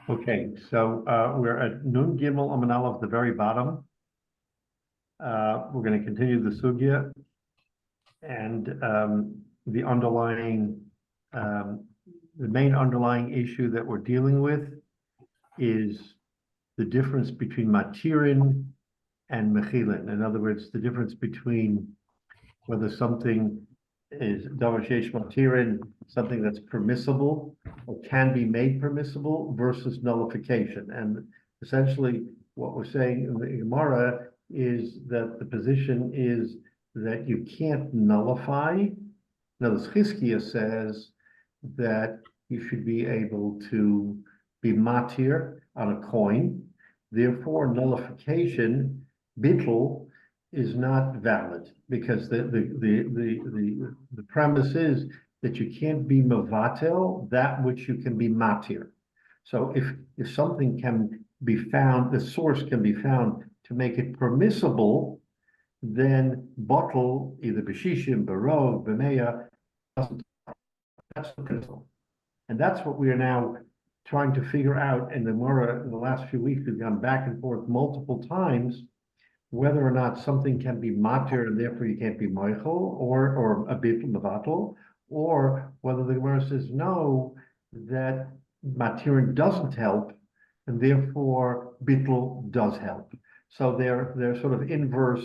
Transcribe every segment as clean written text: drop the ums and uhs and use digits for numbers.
Okay, so we're at Nun Gimel Amin Aleph, the very bottom. We're going to continue the sugya and the underlying, the main underlying issue that we're dealing with is the difference between matirin and mechilin. In other words, the difference between whether something is davar sheish matirin, something that's permissible or can be made permissible, versus nullification. And essentially, what we're saying in the Gemara is that the position is that you can't nullify. Now, the Chizkiah says that you should be able to be matir on a coin. Therefore, nullification, bittul, is not valid because the premise is that you can't be mevatel that which you can be matir. So if something can be found, the source can be found to make it permissible, then bottle either b'shishim, barov, b'meya, that's the principle. And that's what we are now trying to figure out. And the Gemara in the last few weeks, we've gone back and forth multiple times whether or not something can be matir and therefore you can't be moichel, or a bit mevatel, or whether the Gemara says no, that matirin doesn't help and therefore bittul does help. So they're sort of inverse.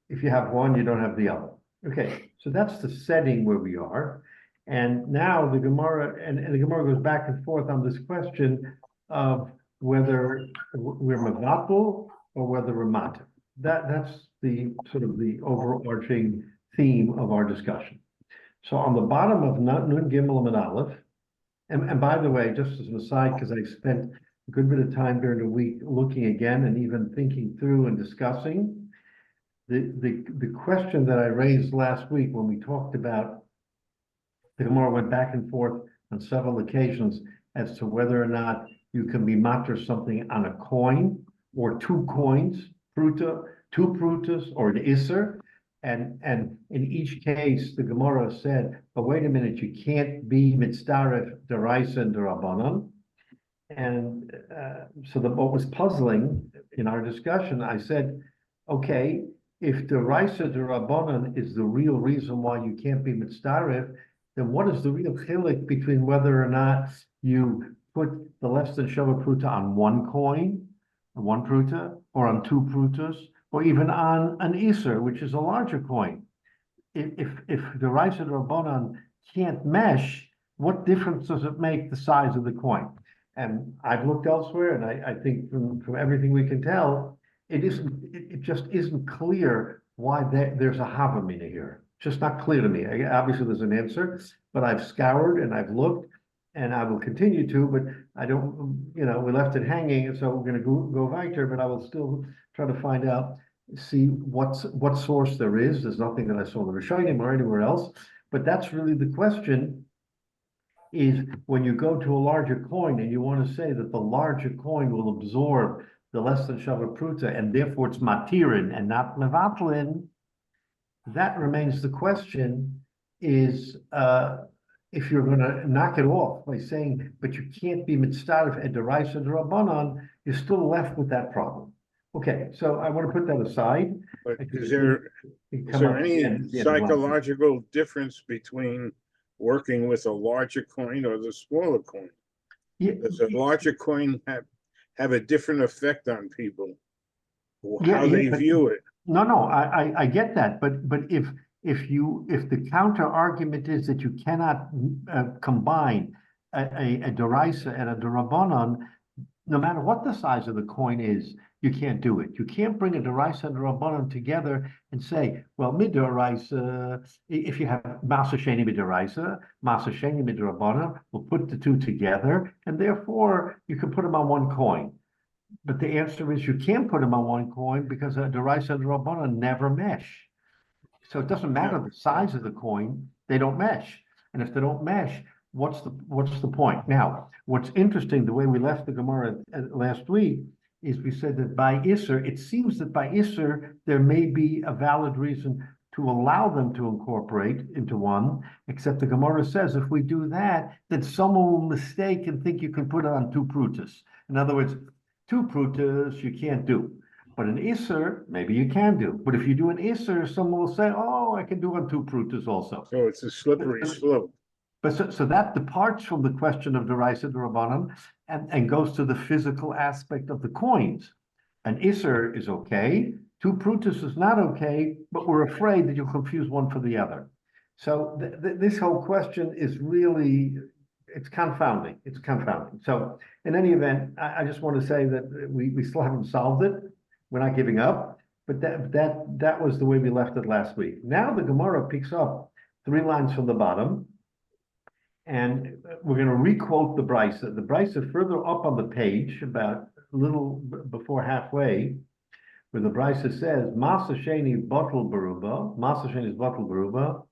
If you have one, you don't have the other. Okay, so that's the setting where we are. And now the Gemara, and the Gemara goes back and forth on this question of whether we're mevatel or whether we're matir. That's the sort of the overarching theme of our discussion. So on the bottom of Nun Gimel Amin Aleph, and by the way, just as an aside, because I spent a good bit of time during the week looking again and even thinking through and discussing the question that I raised last week when we talked about the Gemara went back and forth on several occasions as to whether or not you can be matir something on a coin or two coins, pruta, two prutas, or an iser. And in each case, the Gemara said, but wait a minute, you can't be mitzdaref deraisa and derabanan. And so what was puzzling in our discussion, I said, okay, if deraisa derabanan is the real reason why you can't be mitzdaref, then what is the real chilik between whether or not you put the less than shava pruta on one coin, one pruta, or on two prutas, or even on an iser, which is a larger coin? If the rice and rabbanan can't mesh, what difference does it make the size of the coin? And I've looked elsewhere, and I think from everything we can tell, it just isn't clear why there's a havamina here. Just not clear to me. Obviously, there's an answer, but I've scoured and I've looked, and I will continue to, but I don't, we left it hanging, and so we're going to go weiter, but I will still try to find out, see what source there is. There's nothing that I saw in the Rishonim or anywhere else, but that's really the question, is when you go to a larger coin and you want to say that the larger coin will absorb the less than shava pruta, and therefore it's matirin and not mevatlin, that remains the question, is if you're going to knock it off by saying, but you can't be mitzdaref and deraisa derabanan, you're still left with that problem. Okay, so I want to put that aside. But is there any psychological difference between working with a larger coin or the smaller coin? Yeah. Does a larger coin have a different effect on people, or how they view it? No, I get that, but if the counter argument is that you cannot combine a deraisa and a derabanan, no matter what the size of the coin is, you can't do it. You can't bring a deraisa and a derabanan together and say, well, midaraisa, if you have masa sheni midaraisa, masa sheni miderabanan, we'll put the two together, and therefore you can put them on one coin. But the answer is you can't put them on one coin because a deraisa and derabanan never mesh. So it doesn't matter the size of the coin; they don't mesh. And if they don't mesh, what's the point? Now, what's interesting, the way we left the Gemara last week, is we said that by iser, it seems that by iser there may be a valid reason to allow them to incorporate into one, except the Gemara says if we do that, then someone will mistake and think you can put it on two prutas. In other words, two prutas you can't do. But an Isser, maybe you can do. But if you do an Isser, someone will say, oh, I can do on two prutas also. So it's a slippery slope. But so that departs from the question of Deraisa D'Rabbanan and goes to the physical aspect of the coins. An Isser is okay, two prutas is not okay, but we're afraid that you'll confuse one for the other. So this whole question is really, it's confounding. It's confounding. So in any event, I just want to say that we still haven't solved it. We're not giving up, but that was the way we left it last week. Now the Gemara picks up 3 lines from the bottom, and we're going to requote the Brisa. The Brisa further up on the page, about a little before halfway, where the Brisa says, Masa Sheni Bottle Baruba, Masa Sheni is Bottle Baruba,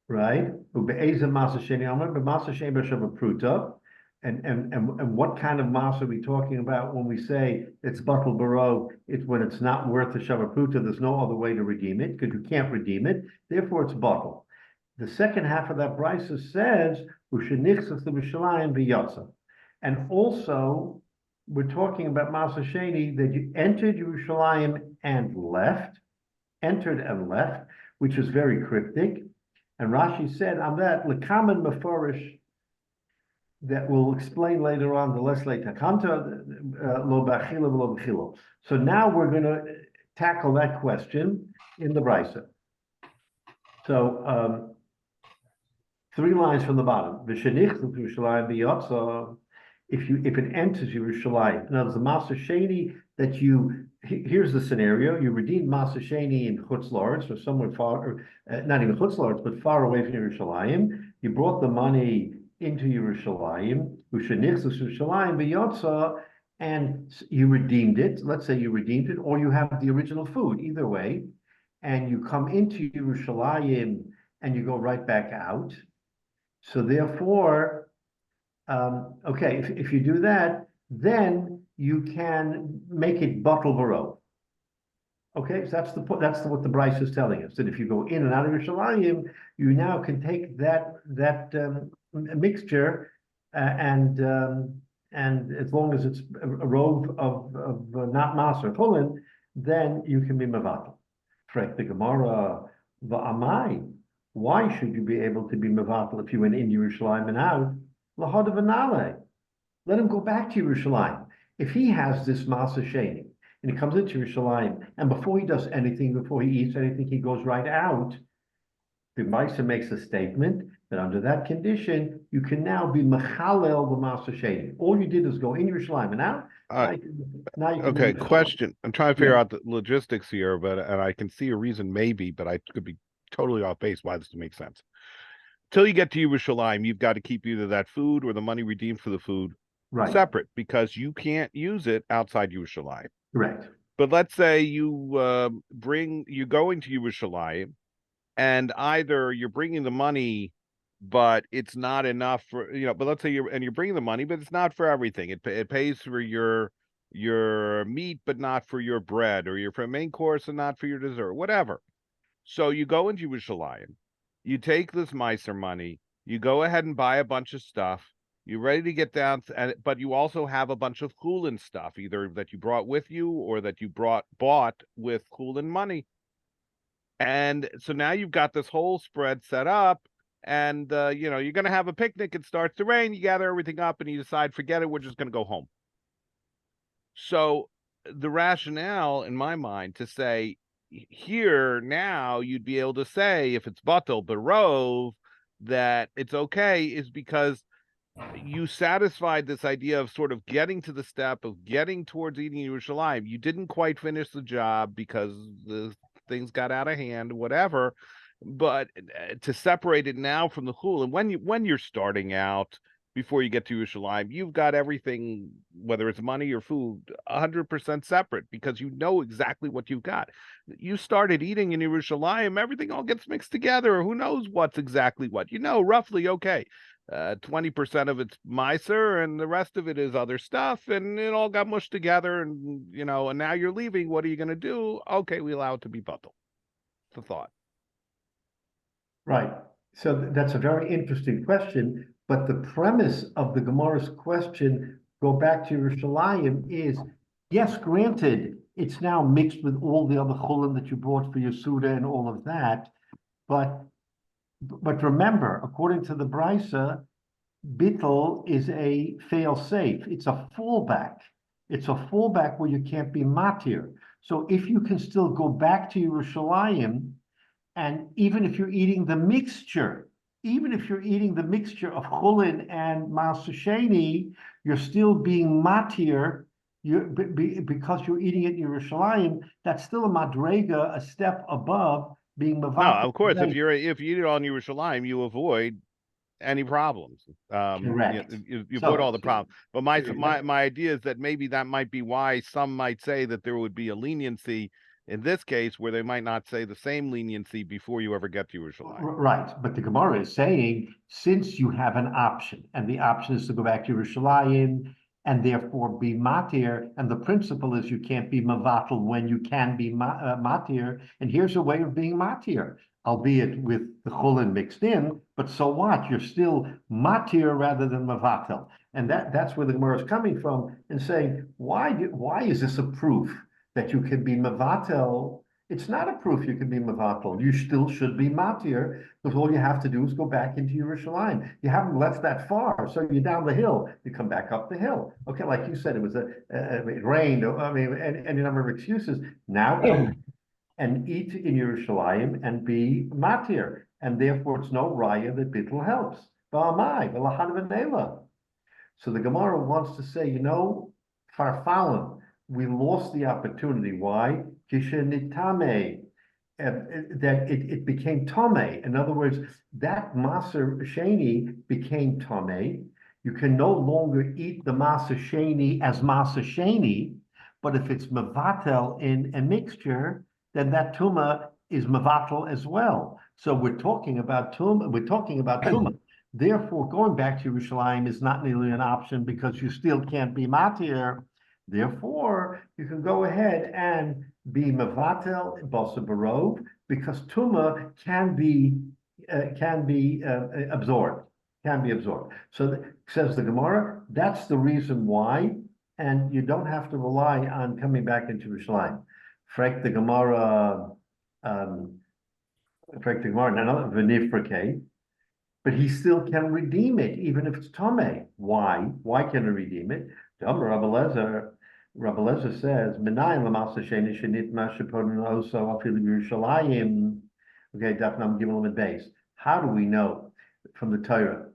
right? Ube'eza Masa Sheni Amar, but Masa Sheni B'Shava Pruta. And what kind of masa are we talking about when we say it's Bottle Baro? It's when it's not worth the Shava Pruta, there's no other way to redeem it, because you can't redeem it, therefore it's bottle. The second half of that Brisa says, Ushenichsas the Mishalayim B'Yatza. And also, we're talking about Masa Sheni, that you entered Yerushalayim and left, entered and left, which is very cryptic. And Rashi said on that, Lekamen Meforish, that we'll explain later on, the Lesle Takanta, Lo Bachila, Lo Bachilo. So now we're going to tackle that question in the Brisa. So 3 lines from the bottom. If it enters Yerushalayim, in other words, the Masa Sheni that here's the scenario: you redeem Masa Sheni in Chutz La'aretz, or somewhere far, or, not even Chutz La'aretz, but far away from Yerushalayim. You brought the money into Yerushalayim, and you redeemed it. Let's say you redeemed it, or you have the original food, either way, and you come into Yerushalayim and you go right back out. So therefore, okay, if you do that, then you can make it bottle baro. Okay, so that's what the Bryce is telling us, that if you go in and out of Yerushalayim, you now can take that mixture and as long as it's a robe of not maser chulin, then you can be mevatel. Frek the Gemara, va'amai. Why should you be able to be mevatel if you went in Yerushalayim and out? Lahad v'nale. Let him go back to Yerushalayim. If he has this Masa Sheni and he comes into Yerushalayim, and before he does anything, before he eats anything, he goes right out, the Maisa makes a statement that under that condition, you can now be mechalel the Masa Sheni. All you did is go in Yerushalayim and out. Now you can okay, question. I'm trying to figure out the logistics here, and I can see a reason maybe, but I could be totally off base why this makes sense. Till you get to Yerushalayim, you've got to keep either that food or the money redeemed for the food separate, because you can't use it outside Yerushalayim. Correct. But let's say you go into Yerushalayim, and either you're bringing the money, but it's not enough for, but let's say you're bringing the money, but it's not for everything. It pays for your meat, but not for your bread, or for a main course and not for your dessert, whatever. So you go into Yerushalayim, you take this Meiser money, you go ahead and buy a bunch of stuff, you're ready to get down, but you also have a bunch of chulin stuff, either that you brought with you or that you bought with chulin money. And so now you've got this whole spread set up, and you're going to have a picnic. It starts to rain. You gather everything up, and you decide, forget it. We're just going to go home. So the rationale, in my mind, to say here now, you'd be able to say if it's batel barov that it's okay, is because you satisfied this idea of sort of getting to the step of getting towards eating Yerushalayim. You didn't quite finish the job because the things got out of hand, whatever, but to separate it now from the chul, and when you're starting out, before you get to Yerushalayim, you've got everything, whether it's money or food, 100% separate, because you know exactly what you've got. You started eating in Yerushalayim, everything all gets mixed together. Who knows what's exactly what? Roughly, okay, 20% of it's Meiser, and the rest of it is other stuff, and it all got mushed together, and and now you're leaving. What are you going to do? Okay, we allow it to be batel. the thought. Right. So that's a very interesting question, but the premise of the Gemara's question, go back to Yerushalayim, is yes, granted, it's now mixed with all the other chulin that you brought for your Suda and all of that, but remember, according to the Brisa, bittul is a fail-safe. It's a fallback. It's a fallback where you can't be matir. So if you can still go back to Yerushalayim, and even if you're eating the mixture, of chulin and maaser sheni, you're still being matir. Because you're eating it in Yerushalayim, that's still a madrega, a step above being mavat. No, of course, if you eat it on Yerushalayim, you avoid any problems. Correct. You avoid all the problems. But my idea is that maybe that might be why some might say that there would be a leniency in this case where they might not say the same leniency before you ever get to Yerushalayim. Right, but the Gemara is saying, since you have an option, and the option is to go back to Yerushalayim, and therefore be matir, and the principle is you can't be mavatal when you can be matir, and here's a way of being matir, albeit with the chulin mixed in, but so what? You're still matir rather than mavatal, and that's where the Gemara is coming from, and saying, why is this a proof that you can be mavatel? It's not a proof you can be mavatel. You still should be matir, because all you have to do is go back into Yerushalayim. You haven't left that far, so you're down the hill. You come back up the hill. Okay, like you said, it rained. I mean, any number of excuses. Now come and eat in Yerushalayim and be matir, and therefore it's no raya that bittul helps. So the Gemara wants to say, farfalin. We lost the opportunity. Why? Kishenitame, that it became tame. In other words, that maaser sheni became tame. You can no longer eat the maaser sheni as maaser sheni, but if it's mevatel in a mixture, then that tuma is mevatel as well. So we're talking about tuma. Therefore, going back to Yerushalayim is not nearly an option because you still can't be matir. Therefore, you can go ahead and be mevatel basa barov because tuma can be absorbed. So says the Gemara, that's the reason why, and you don't have to rely on coming back into Yerushalayim. Frek the Gemara, v'nifrake, but he still can redeem it even if it's tameh. Why? Why can he redeem it? Rabbi Lezer says, "Menayim l'maseh sheni shenit mashapodin also afilu Yerushalayim." Okay, Dafnam Gimel and base. How do we know from the Torah,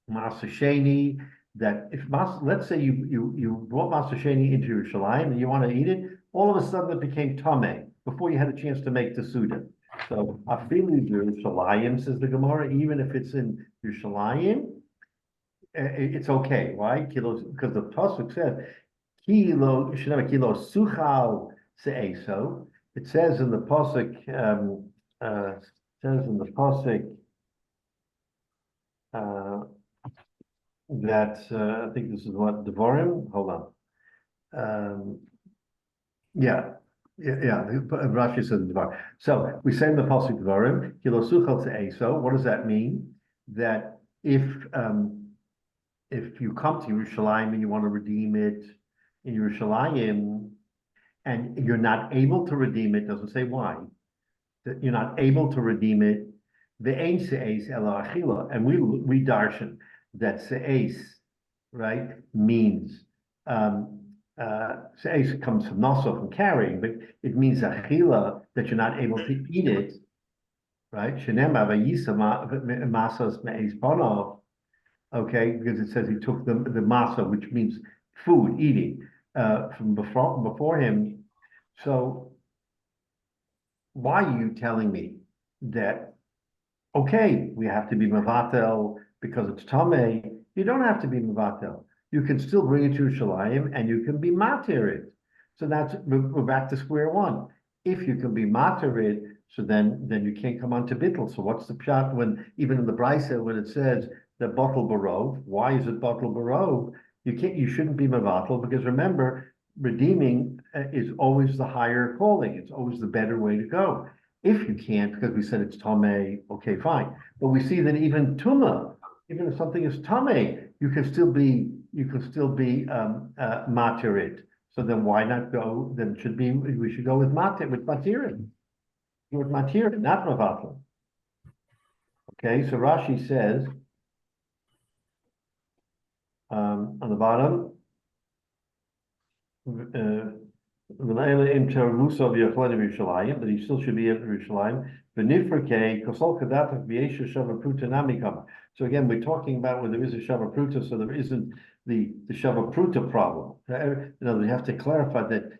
maseh sheni, that if let's say you brought maseh sheni into Yerushalayim and you want to eat it, all of a sudden it became tameh before you had a chance to make the Suda. So afilu Yerushalayim, says the Gemara, even if it's in Yerushalayim, it's okay. Why? Because the pasuk said, "Kilo kilo suchal se'eso." It says in the pasuk, that I think this is what Devarim. Hold on. Rashi says Devarim. So we say in the pasuk Devarim, "Kilo suchal se'eso." What does that mean? That if you come to Yerushalayim and you want to redeem it in Yerushalayim, and you're not able to redeem it, doesn't say why, that you're not able to redeem it, ve'ein se'es ela achila, and we darshan that se'es, right, means, se'es comes from naso, from carrying, but it means achila, that you're not able to eat it, right, shenemar v'yisa masas me'es bonov. Okay, because it says he took the masa, which means food, eating, from before him. So why are you telling me that, okay, we have to be mevatel because it's tameh? You don't have to be mevatel. You can still bring it to Yerushalayim and you can be matir it. So we're back to square one. If you can be matir it, so then you can't come on to bittul. So what's the pshat when, even in the Brisa, when it says the bottle barov? Why is it bottle barov? You shouldn't be mevatel, because remember, redeeming is always the higher calling. It's always the better way to go. If you can't, because we said it's Tomei, okay, fine. But we see that even Tuma, even if something is Tomei, you can still be Matirit. So then why not go? Then we should go with Matirit. With Matirit, not Mavatal. Okay, so Rashi says on the bottom, but he still should be at Yerushalayim. So again, we're talking about when there is a Shava Pruta, so there isn't the Shava Pruta problem. We have to clarify that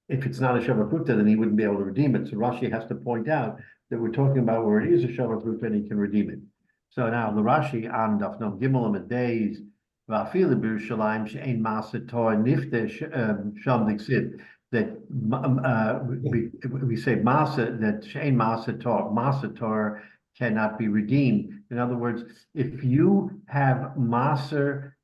if it's not a Shava Pruta, then he wouldn't be able to redeem it. So Rashi has to point out that we're talking about where it is a Shava Pruta and he can redeem it. So now the Rashi on Daf Nom Gimel and days that we say Masa, that Shein Masa Tor cannot be redeemed. In other words, if you have Maser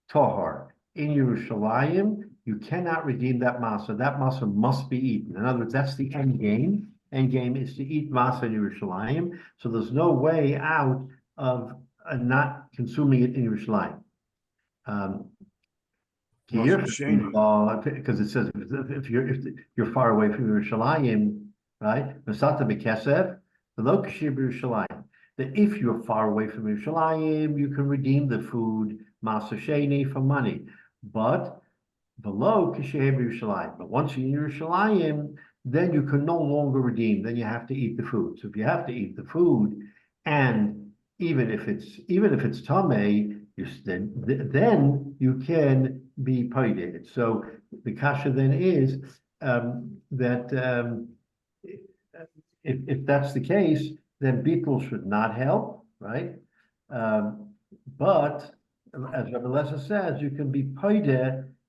Tohar in Yerushalayim, you cannot redeem that Masa. That Masa must be eaten. In other words, that's the end game. End game is to eat Masa in Yerushalayim. So there's no way out of not consuming it in Yerushalayim. Because it says if you're far away from Yerushalayim, right? That if you're far away from Yerushalayim, you can redeem the food Masa Sheni for money. But below Kishev Yerushalayim. But once you're in Yerushalayim, then you can no longer redeem. Then you have to eat the food. So if you have to eat the food, and even if it's Tameh, then you can be paid. So the kasha then is that if that's the case, then bittul should not help, right? But as Rabbi Lessa says, you can be paid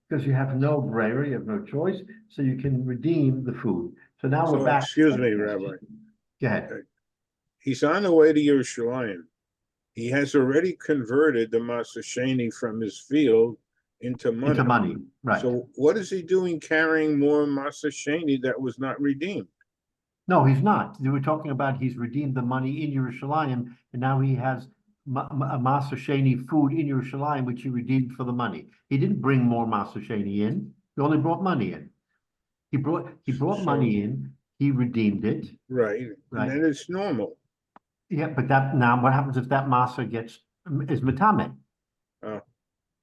because you have no bravery, you have no choice, so you can redeem the food. So now we're back. Excuse me, Rabbi. Go ahead. Okay. He's on the way to Yerushalayim. He has already converted the Masasheni from his field into money. Into money, right. So what is he doing carrying more Masasheni that was not redeemed? No, he's not. They were talking about he's redeemed the money in Yerushalayim, and now he has Masasheni food in Yerushalayim, which he redeemed for the money. He didn't bring more Masasheni in. He only brought money in. He brought money in. He redeemed it. Right. And then it's normal. Yeah, but that now what happens if that masa is metame? Oh.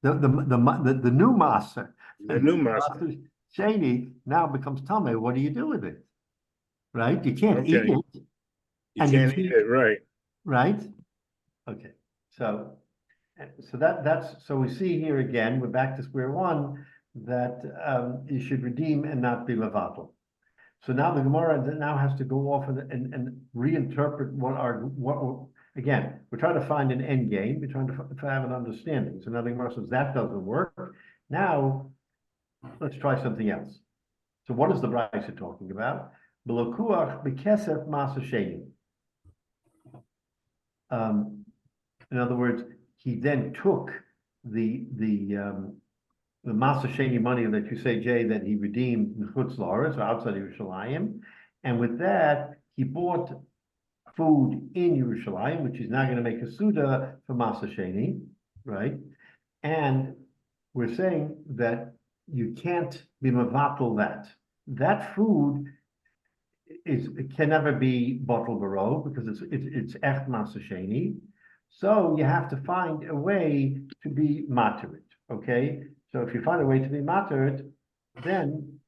The new masa. The new masa. Sheni now becomes tame. What do you do with it? Right? You can't eat it. You can't eat it, right. Right? Okay. So so we see here again, we're back to square one, that you should redeem and not be levatel. So now the Gemara now has to go off and reinterpret again, we're trying to find an end game. We're trying to have an understanding. So now the Gemara says that doesn't work. Now, let's try something else. So what is the Brisa talking about? B'lokuach b'kesef masa sheni. In other words, he then took the Masa Sheni money that you say, Jay, that he redeemed in Chutz La'aretz, or outside Yerushalayim, and with that he bought food in Yerushalayim, which is now going to make a Suda for Masa Sheni, right? And we're saying that you can't be mevatel that. That food can never be bottled baro because it's echt Masa Sheni. So you have to find a way to be materit, okay? So if you find a way to be materit, then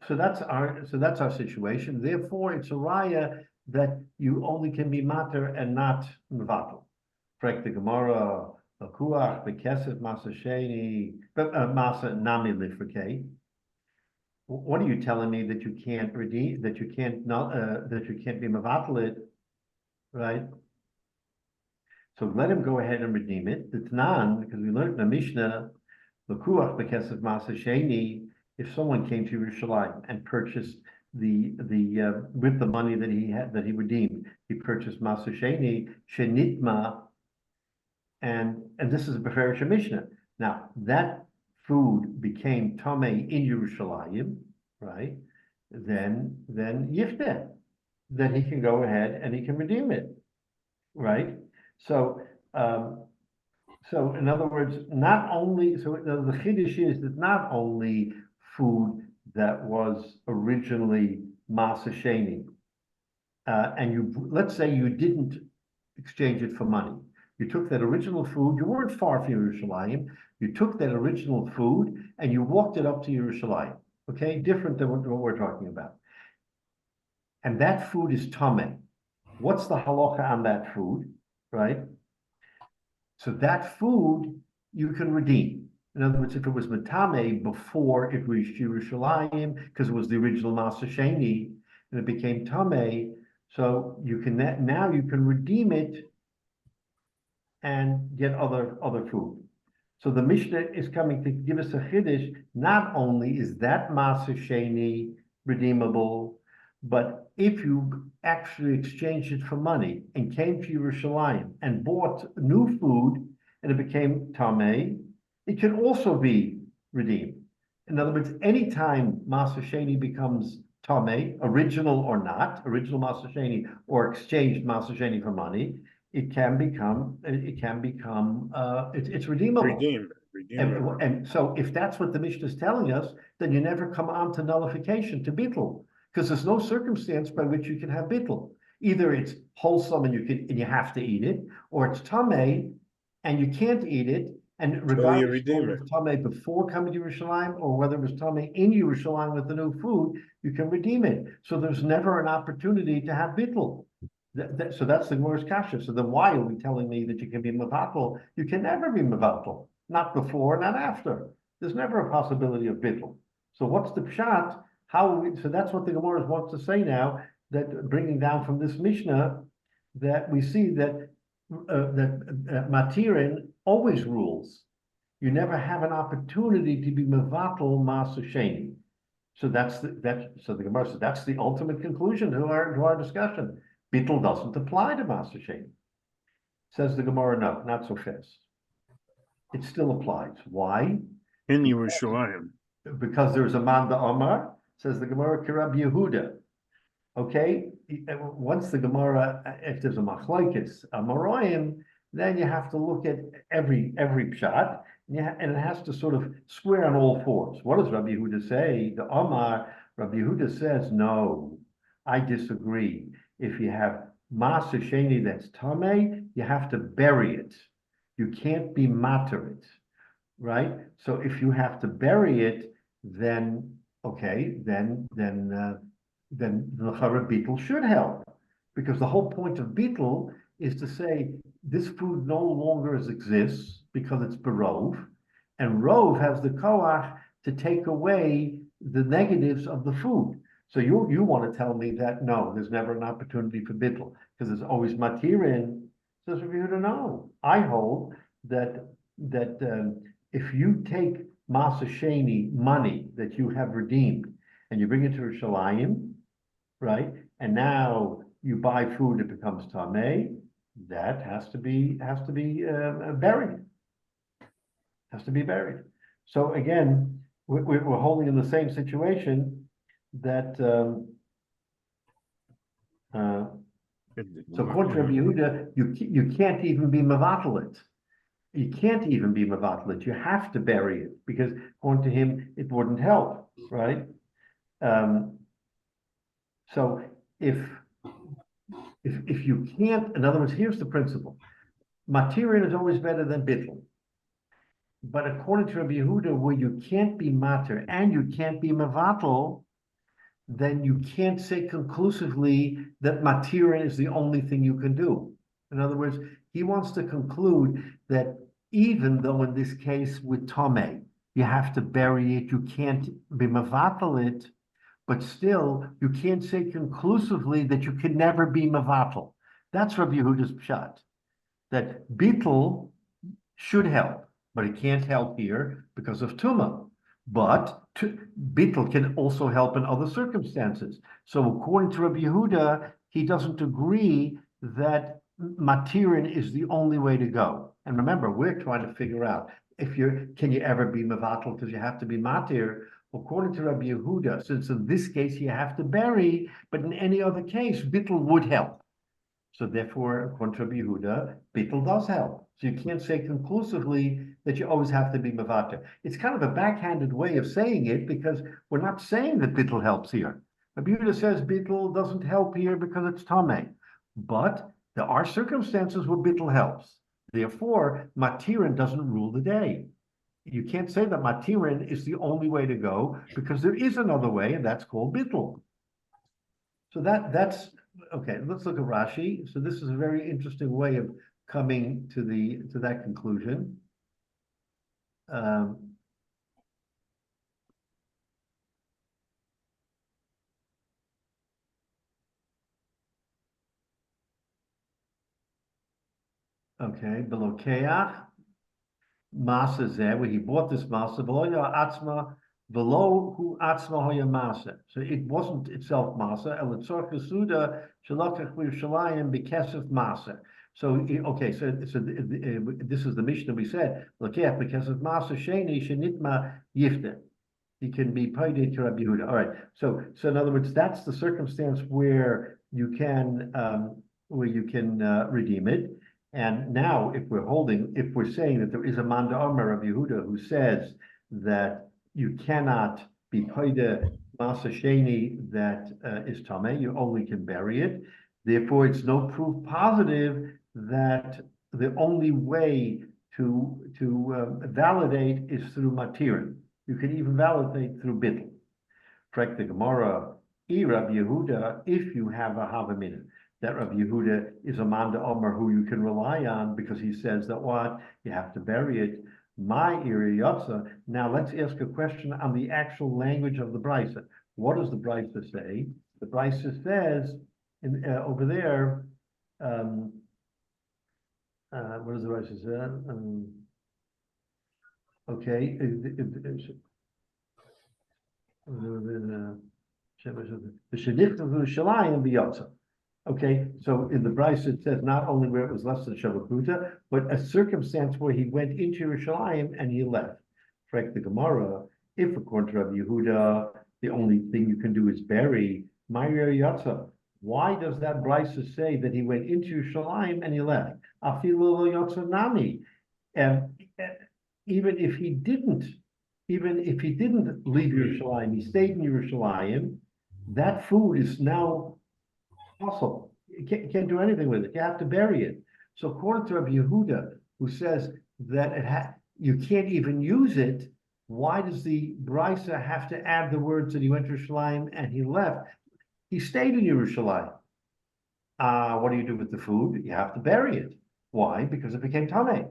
so that's our situation. Therefore, it's a raya that you only can be mater and not mevatel. Correct the Gemara, Lakuach, Bekesef, Masa Sheni, Masa Nami Lifrike. What are you telling me that you can't redeem, that you can't be mevatel it, right? So let him go ahead and redeem it. The Tanan, because we learned in the Mishnah, Lakuach Bekesef Masa Sheni, if someone came to Yerushalayim and purchased the with the money that he redeemed, he purchased Masa Sheni, Shenitma, and this is a Beferish Mishnah. Now, that food became Tomei in Yerushalayim, right? Then Yifteh. Then he can go ahead and he can redeem it, right? So, so in other words, not only, so the Chiddush is that not only food that was originally Masa Sheni, and let's say you didn't exchange it for money. You took that original food, you weren't far from Yerushalayim, you took that original food and you walked it up to Yerushalayim, okay? Different than what we're talking about. And that food is tameh. What's the halacha on that food, right? So that food you can redeem. In other words, if it was metame before it reached Yerushalayim, because it was the original Masa Sheni, and it became tameh, so you can now you can redeem it and get other food. So the Mishnah is coming to give us a chiddush. Not only is that Masa Sheni redeemable, but if you actually exchanged it for money and came to Yerushalayim and bought new food and it became tameh, it can also be redeemed. In other words, anytime Masa Sheni becomes tameh, original or not, original Masa Sheni or exchanged Masa Sheni for money, it's redeemable. Redeemable. And so if that's what the Mishnah is telling us, then you never come on to nullification, to bittul, because there's no circumstance by which you can have bittul. Either it's wholesome and you have to eat it, or it's tameh and you can't eat it. And regardless of whether it was tameh before coming to Yerushalayim or whether it was tameh in Yerushalayim with the new food, you can redeem it. So there's never an opportunity to have bittul. So that's the Gemara's kasha. So then why are we telling me that you can be mevatel? You can never be mevatel. Not before, not after. There's never a possibility of bittul. So what's the pshat? So that's what the Gemara wants to say now, that bringing down from this Mishnah, that we see that Matirin always rules. You never have an opportunity to be mevatel Masa Sheni. So so the Gemara says that's the ultimate conclusion to our discussion. Bittul doesn't apply to Masa Sheni. Says the Gemara, no, not so fast. It still applies. Why? In Yerushalayim. Because there's a Manda Omar, says the Gemara, Rabbi Yehuda. Okay, once the Gemara, if there's a machlokes, a Amoraim, then you have to look at every pshat, and it has to sort of square on all fours. What does Rabbi Yehuda say? The Omar, Rabbi Yehuda says, no, I disagree. If you have Masa Sheni that's tameh, you have to bury it. You can't be mater it, right? So if you have to bury it, then okay, then the Chara Beetle should help, because the whole point of Beetle is to say this food no longer exists because it's berov, and rov has the koach to take away the negatives of the food. So you want to tell me that no, there's never an opportunity for Beetle because there's always matirin. Says for you to know. I hold that if you take Masa Sheni money that you have redeemed and you bring it to Yerushalayim, right? And now you buy food that becomes tameh, that has to be buried. Has to be buried. So again, we're holding in the same situation that so according to Rabbi Yehuda, you can't even be mevatel it. You can't even be mevatel it. You have to bury it because according to him, it wouldn't help, right? So if you can't, in other words, here's the principle: matirin is always better than bittul. But according to Rabbi Yehuda, where you can't be matir and you can't be mevatel, then you can't say conclusively that matirin is the only thing you can do. In other words, he wants to conclude that even though in this case with tameh, you have to bury it, you can't be mevatel it, but still you can't say conclusively that you can never be mevatel. That's Rabbi Yehuda's pshat, that bittul should help, but it can't help here because of tumah. But bittul can also help in other circumstances. So according to Rabbi Yehuda, he doesn't agree that matirin is the only way to go. And remember, we're trying to figure out, can you ever be mevatel because you have to be matir? According to Rabbi Yehuda, since in this case you have to bury, but in any other case, bittul would help. So therefore, according to Rabbi Yehuda, bittul does help. So you can't say conclusively that you always have to be mevater. It's kind of a backhanded way of saying it because we're not saying that bittul helps here. Rabbi Yehuda says bittul doesn't help here because it's tameh. But there are circumstances where bittul helps. Therefore, matirin doesn't rule the day. You can't say that matirin is the only way to go because there is another way, and that's called bittul. So that's okay. Let's look at Rashi. So this is a very interesting way of coming to that conclusion. Okay, below keach. Masa zeh, where he bought this masa, below who atzma hoya masa. So it wasn't itself masa. Elitzor chesuda shalakach v'Yerushalayim bekesef masa. So okay, so this is the Mishnah we said. Lokech bekesef masa sheni shenitma yifte. He can be paid to Rabbi Yehuda. All right. So in other words, that's the circumstance where you can redeem it. And now, if we're saying that there is a Manda Omer of Yehuda who says that you cannot be paida masa sheni that is tameh, you only can bury it. Therefore, it's no proof positive that the only way to validate is through matirin. You can even validate through bittul. Correct the Gemara, Rabbi Yehuda, if you have a havamina. That Rabbi Yehuda is a Manda Omer who you can rely on because he says that what? You have to bury it. My iri yotza. Now let's ask a question on the actual language of the Brisa. What does the Brisa say? The Brisa says over there, what does the Brisa say? Okay. The Shadif of Yerushalayim b'yotza. Okay, so in the Brisa it says not only where it was less than Shavakruta, but a circumstance where he went into Yerushalayim and he left. Correct the Gemara, if according to Rabbi Yehuda, the only thing you can do is bury, Ma'ir Yatza. Why does that Brisa say that he went into Yerushalayim and he left? Afilu Yatza Nami. And even if he didn't leave Yerushalayim, he stayed in Yerushalayim, that food is now possible. You can't do anything with it. You have to bury it. So according to Rabbi Yehuda, who says that you can't even use it, why does the Brisa have to add the words that he went to Yerushalayim and he left? He stayed in Yerushalayim. What do you do with the food? You have to bury it. Why? Because it became tameh.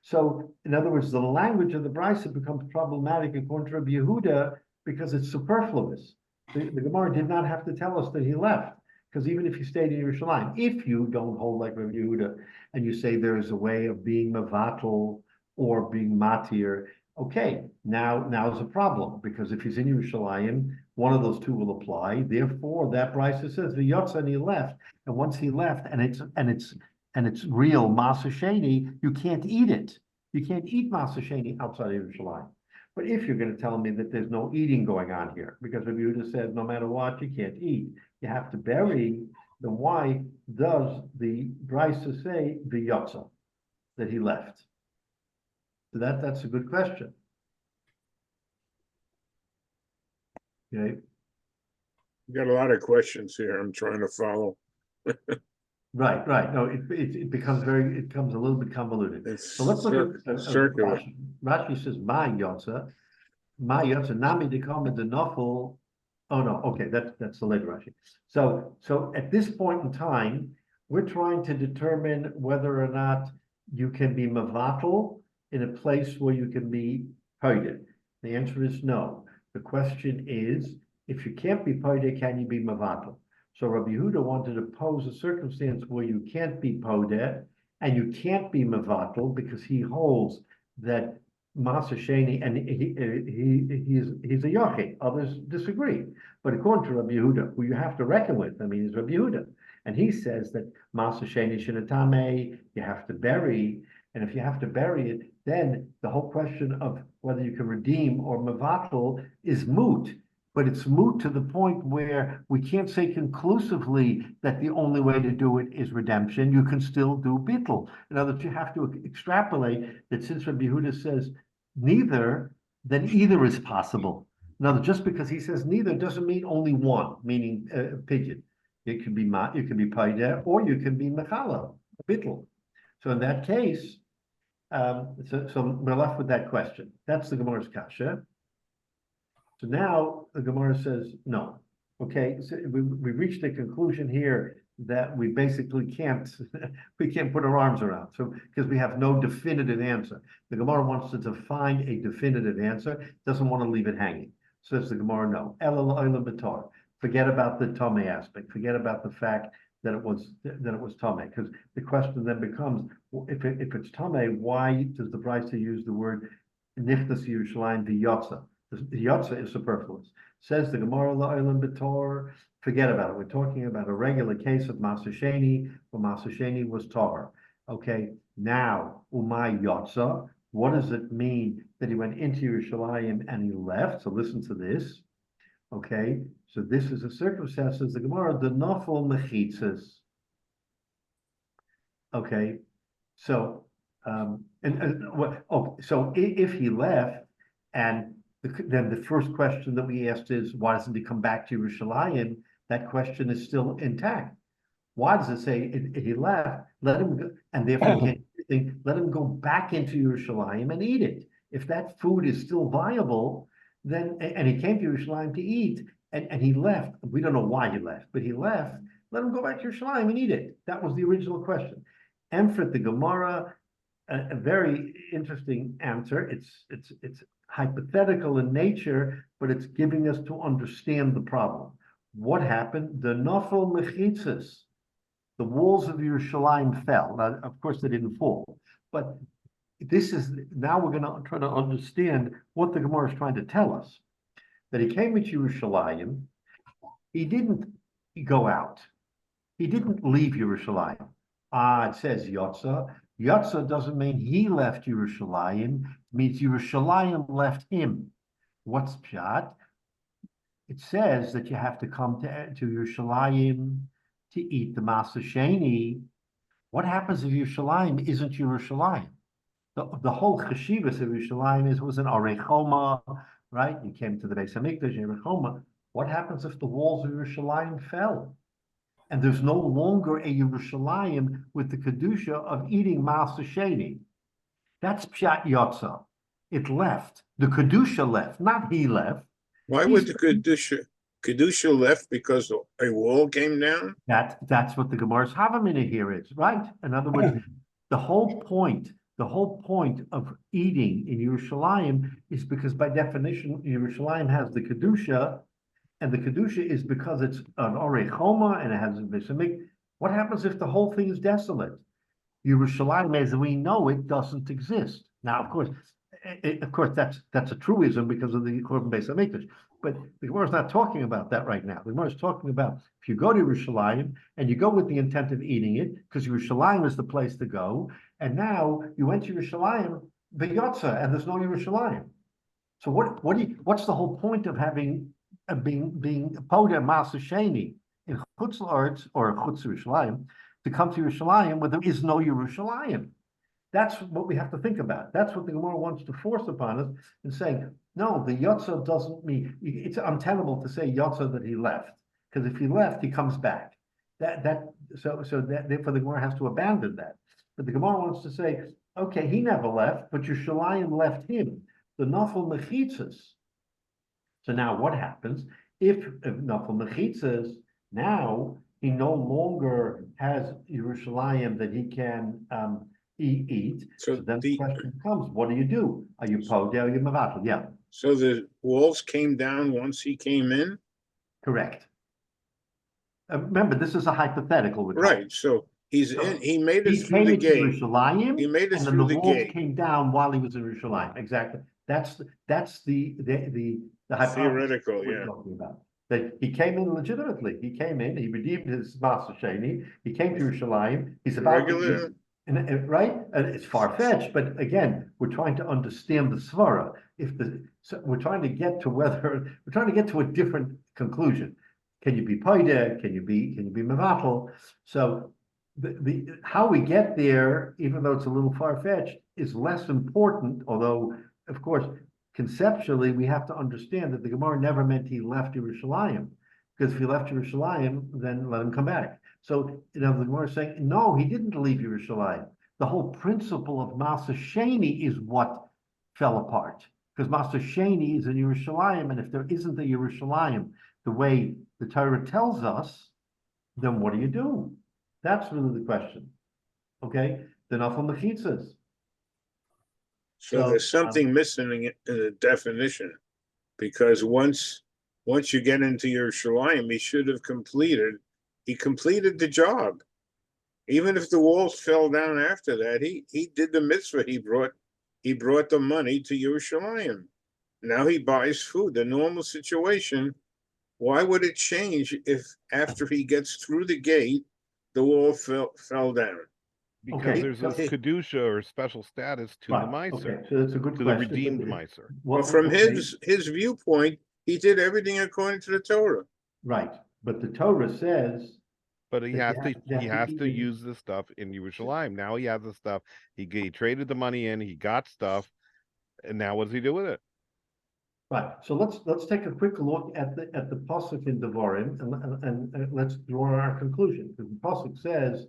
So, in other words, the language of the Brisa becomes problematic according to Rabbi Yehuda because it's superfluous. The Gemara did not have to tell us that he left. Because even if you stayed in Yerushalayim, if you don't hold like Rabbi Yehuda and you say there is a way of being mevatel or being matir, okay, now is a problem because if he's in Yerushalayim, one of those two will apply. Therefore, that Brisa says the yotza and he left, and once he left, and it's real masa sheni, you can't eat it. You can't eat masa sheni outside of Yerushalayim. But if you're going to tell me that there's no eating going on here, because Rabbi Yehuda says no matter what, you can't eat, you have to bury, then why does the Brisa say the yotza, that he left? So that's a good question. Okay. You got a lot of questions here. I'm trying to follow. Right. No, it becomes a little bit convoluted. So let's look at circular. Rashi says my yotza, nami dekama denofel. Oh no, okay, that's the later Rashi. So at this point in time, we're trying to determine whether or not you can be mevatel in a place where you can be paided. The answer is no. The question is, if you can't be paided, can you be mevatel? So Rabbi Yehuda wanted to pose a circumstance where you can't be paided and you can't be mevatel because he holds that Masa Sheni, and he's a Yochid. Others disagree. But according to Rabbi Yehuda, who you have to reckon with, is Rabbi Yehuda. And he says that Masa Sheni Shinatame, you have to bury. And if you have to bury it, then the whole question of whether you can redeem or mevatel is moot. But it's moot to the point where we can't say conclusively that the only way to do it is redemption. You can still do bittul. In other words, you have to extrapolate that since Rabbi Yehuda says neither, then either is possible. In other words, just because he says neither doesn't mean only one, meaning pigeon. It could be paida, or you can be mechala, bittul. So in that case, so we're left with that question. That's the Gemara's kasha. So now the Gemara says no. Okay, so we reached a conclusion here that we basically can't put our arms around. So because we have no definitive answer. The Gemara wants to find a definitive answer, doesn't want to leave it hanging. Says the Gemara, no. Forget about the Tomei aspect. Forget about the fact that it was Tomei. Because the question then becomes, if it's Tomei, why does the Brisa use the word Nichnas Yerushalayim v'yotza? The yotza is superfluous. Says the Gemara La'olam B'tor, forget about it. We're talking about a regular case of Maser Sheni, where Maser Sheni was Tahor. Okay, now Umay Yotza. What does it mean that he went into Yerushalayim and he left? So listen to this. Okay, so this is a circumstance, says the Gemara, the nafal mechitzas. Okay, so so if he left, and then the first question that we asked is, why doesn't he come back to Yerushalayim? That question is still intact. Why does it say if he left, let him go, and therefore can't let him go back into Yerushalayim and eat it? If that food is still viable, then, and he came to Yerushalayim to eat, and he left, we don't know why he left, but he left, let him go back to Yerushalayim and eat it. That was the original question. Emfret the Gemara, a very interesting answer. It's hypothetical in nature, but it's giving us to understand the problem. What happened? The nafal mechitzas, the walls of Yerushalayim fell. Now, of course, they didn't fall, but this is, now we're going to try to understand what the Gemara is trying to tell us. That he came into Yerushalayim, he didn't go out. He didn't leave Yerushalayim. It says Yotza. Yotza doesn't mean he left Yerushalayim, it means Yerushalayim left him. What's pshat? It says that you have to come to Yerushalayim to eat the Maser Sheni. What happens if Yerushalayim isn't Yerushalayim? The whole cheshivas of Yerushalayim was an arechoma, right? You came to the Beis Hamikdash, arechoma. What happens if the walls of Yerushalayim fell? And there's no longer a Yerushalayim with the kedusha of eating Maser Sheni. That's pshat yotza. It left. The kedusha left, not he left. Why would the kedusha left? Because a wall came down? That's what the Gemara's Havamina here is, right? In other words, the whole point of eating in Yerushalayim is because by definition, Yerushalayim has the kedusha, and the kedusha is because it's an orechoma and it has a visamik. What happens if the whole thing is desolate? Yerushalayim, as we know it, doesn't exist. Now, of course, that's a truism because of the Korban Beis Hamikdash. But the Gemara is not talking about that right now. The Gemara is talking about if you go to Yerushalayim and you go with the intent of eating it, because Yerushalayim is the place to go, and now you went to Yerushalayim b'yotza, and there's no Yerushalayim. So what's the whole point of having being poda Maser Sheni in Chutz La'aretz or Chutz Yerushalayim to come to Yerushalayim where there is no Yerushalayim? That's what we have to think about. That's what the Gemara wants to force upon us and saying, no, the yotza doesn't mean, it's untenable to say yotza that he left, because if he left, he comes back. So therefore the Gemara has to abandon that. But the Gemara wants to say, okay, he never left, but Yerushalayim left him. The nafal mechitzas. So now what happens if nafal mechitzas, now he no longer has Yerushalayim that he can eat. So then the question comes, what do? Are you podeh or you mevatel? Yeah. So the walls came down once he came in? Correct. Remember, this is a hypothetical. Right. So he's in. He made it through the gate. He made it through the gate. And the walls came down while he was in Yerushalayim. Exactly. That's the hypothesis theoretical. we're talking about. That he came in legitimately. He came in. He redeemed his Maser Sheni. He came to Yerushalayim. He's about regular. right, and it's far-fetched, but again, we're trying to understand the svara. So we're trying to get to a different conclusion. Can you be paida? Can you be mevatel? So the how we get there, even though it's a little far-fetched, is less important. Although, of course, conceptually, we have to understand that the Gemara never meant he left Yerushalayim, because if he left Yerushalayim, then let him come back. So, the Gemara is saying, no, he didn't leave Yerushalayim. The whole principle of Masa Sheni is what fell apart, because Masa Sheni is in Yerushalayim, and if there isn't a Yerushalayim the way the Torah tells us, then what do you do? That's really the question. Okay, the Nafal Mechitzas. So there's something missing in the definition, because once you get into Yerushalayim, he completed the job. Even if the walls fell down after that, he did the mitzvah. He brought the money to Yerushalayim. Now he buys food. The normal situation, why would it change if after he gets through the gate, the wall fell down? Because there's a kedusha or special status to the miser. Okay, so that's a good question. The redeemed miser. Well, from his viewpoint, he did everything according to the Torah. Right, but the Torah says. But he has to use the stuff in Yerushalayim. Now he has the stuff. He traded the money in. He got stuff, and now what does he do with it? Right. So let's take a quick look at the pasuk in Devarim, and let's draw our conclusion. Because the pasuk says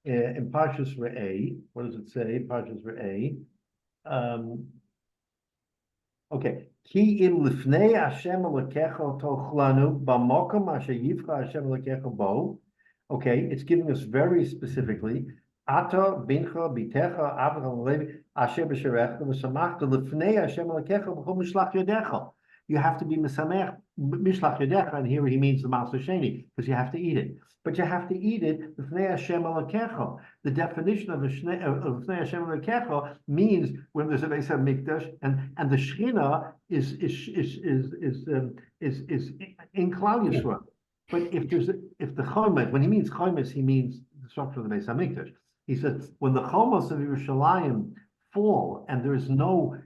in Parshas Re'eh, what does it say? Parshas Re'eh. Okay. Ki im lifnei Hashem Elokecha tochlanu b'mokom asher yivcha Hashem Elokecha bo. Okay, it's giving us very specifically. Ata bincha bitecha Avraham Levi asher b'sherecha v'samachta lifnei Hashem Elokecha b'chol mishlach yodecha. You have to be mishlach yodecha, and here he means the Maser Sheni, because you have to eat it. But you have to eat it lifnei Hashem Elokecha. The definition of lifnei Hashem Elokecha means when there's a Beis Hamikdash and the Shechina is in Klal Yisrael. But if the chomes, when he means chomes, he means the structure of the Beis Hamikdash. He says when the chomes of Yerushalayim fall and there is no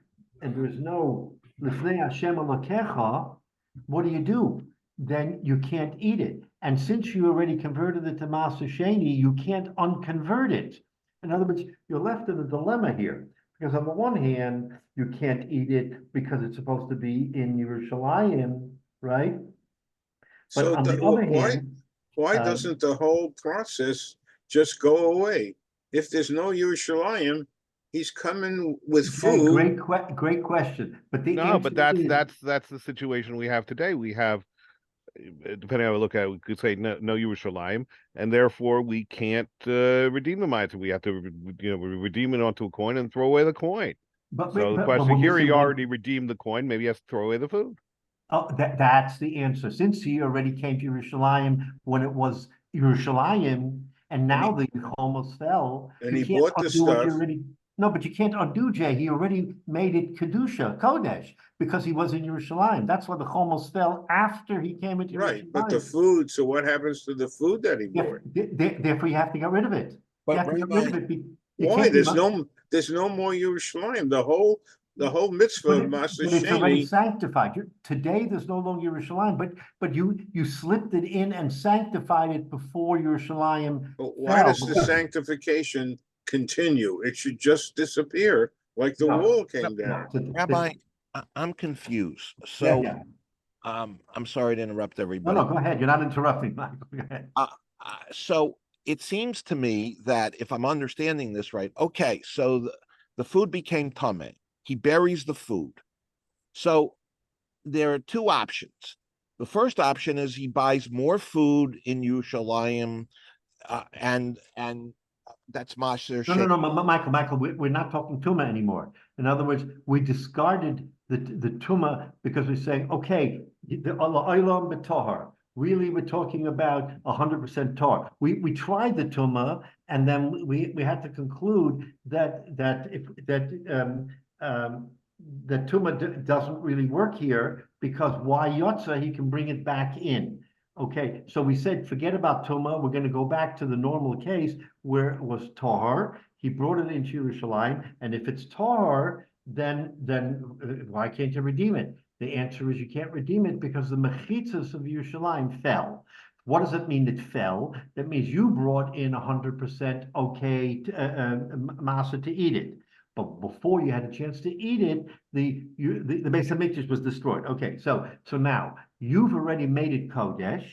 lifnei Hashem Elokecha, what do? Then you can't eat it. And since you already converted it to Maser Sheni, you can't unconvert it. In other words, you're left in a dilemma here, because on the one hand, you can't eat it because it's supposed to be in Yerushalayim, right? But so on the other hand, why doesn't the whole process just go away? If there's no Yerushalayim, he's coming with food. Great question. But that's the situation we have today. We have, depending on how we look at it, we could say no Yerushalayim, and therefore we can't redeem the mitzvah. We have to, redeem it onto a coin and throw away the coin. The question here, he already redeemed the coin. Maybe he has to throw away the food. Oh, that's the answer. Since he already came to Yerushalayim when it was Yerushalayim, and now the chomes fell, and he bought the stuff. No, but you can't undo, Jay. He already made it kedusha, kodesh, because he was in Yerushalayim. That's why the chomes fell after he came into Yerushalayim. Right, but the food. So what happens to the food that he bought? Therefore, you have to get rid of it. But why? There's no more Yerushalayim. The whole mitzvah of Maser Sheni. It's already sanctified. Today, there's no longer Yerushalayim, but you slipped it in and sanctified it before Yerushalayim. Why does the sanctification continue? It should just disappear like the wall came down. Rabbi, I'm confused. So, I'm sorry to interrupt everybody. No, go ahead. You're not interrupting, Michael. Go ahead. So it seems to me that if I'm understanding this right, okay, so the food became tameh. He buries the food. So there are two options. The first option is he buys more food in Yerushalayim, and that's Maser Sheni. No, Michael, we're not talking Tumah anymore. In other words, we discarded the Tumah because we're saying, okay, the Olam b'Tohar. Really, we're talking about 100% Tar. We tried the Tumah, and then we had to conclude that Tumah doesn't really work here, because why Yotza, he can bring it back in. Okay, so we said, forget about Tumah. We're going to go back to the normal case where it was Tahar, He brought it into Yerushalayim, and if it's tar, then why can't you redeem it? The answer is you can't redeem it because the mechitzas of Yerushalayim fell. What does it mean it fell? That means you brought in 100% okay masa to eat it. But before you had a chance to eat it, the Beis Hamikdash was destroyed. Okay, so now you've already made it Kodesh,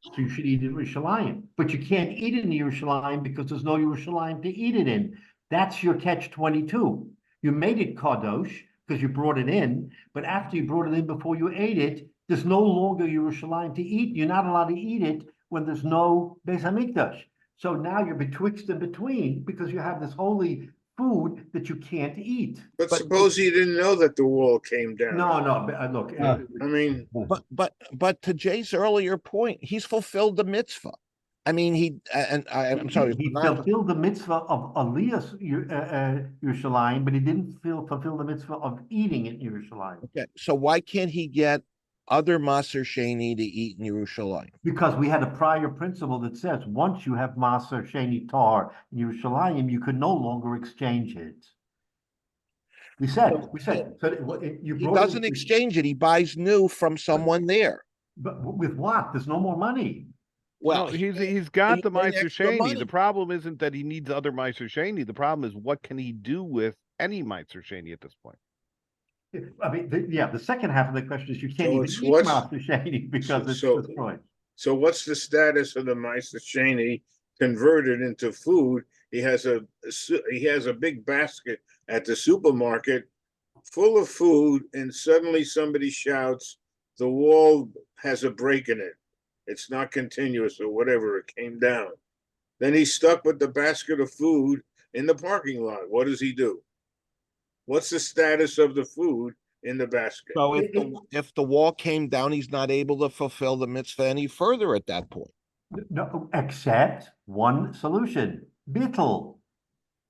so you should eat it in Yerushalayim. But you can't eat it in Yerushalayim because there's no Yerushalayim to eat it in. That's your catch-22. You made it Kadosh because you brought it in, but after you brought it in before you ate it, there's no longer Yerushalayim to eat. You're not allowed to eat it when there's no Beis Hamikdash. So now you're betwixt and between because you have this holy food that you can't eat. But suppose he didn't know that the wall came down. No, look. I mean, but to Jay's earlier point, he's fulfilled the mitzvah. I mean, I'm sorry. He fulfilled the mitzvah of Aliyah's Yerushalayim, but he didn't fulfill the mitzvah of eating it in Yerushalayim. Okay, so why can't he get other Maser Sheni to eat in Yerushalayim? Because we had a prior principle that says once you have Maser Sheni Tar in Yerushalayim, you could no longer exchange it. We said. So he doesn't exchange it. He buys new from someone there. But with what? There's no more money. Well, he's got the Meiser Sheni. The problem isn't that he needs other Meiser Sheni. The problem is what can he do with any Meiser Sheni at this point? I mean, the second half of the question is you can't even eat Meiser Sheni because it's destroyed. So what's the status of the Meiser Sheni converted into food? He has a big basket at the supermarket full of food, and suddenly somebody shouts, "The wall has a break in it. It's not continuous," or whatever, it came down. Then he's stuck with the basket of food in the parking lot. What does he do? What's the status of the food in the basket? So if the wall came down, he's not able to fulfill the mitzvah any further at that point. No, except one solution. Bittul.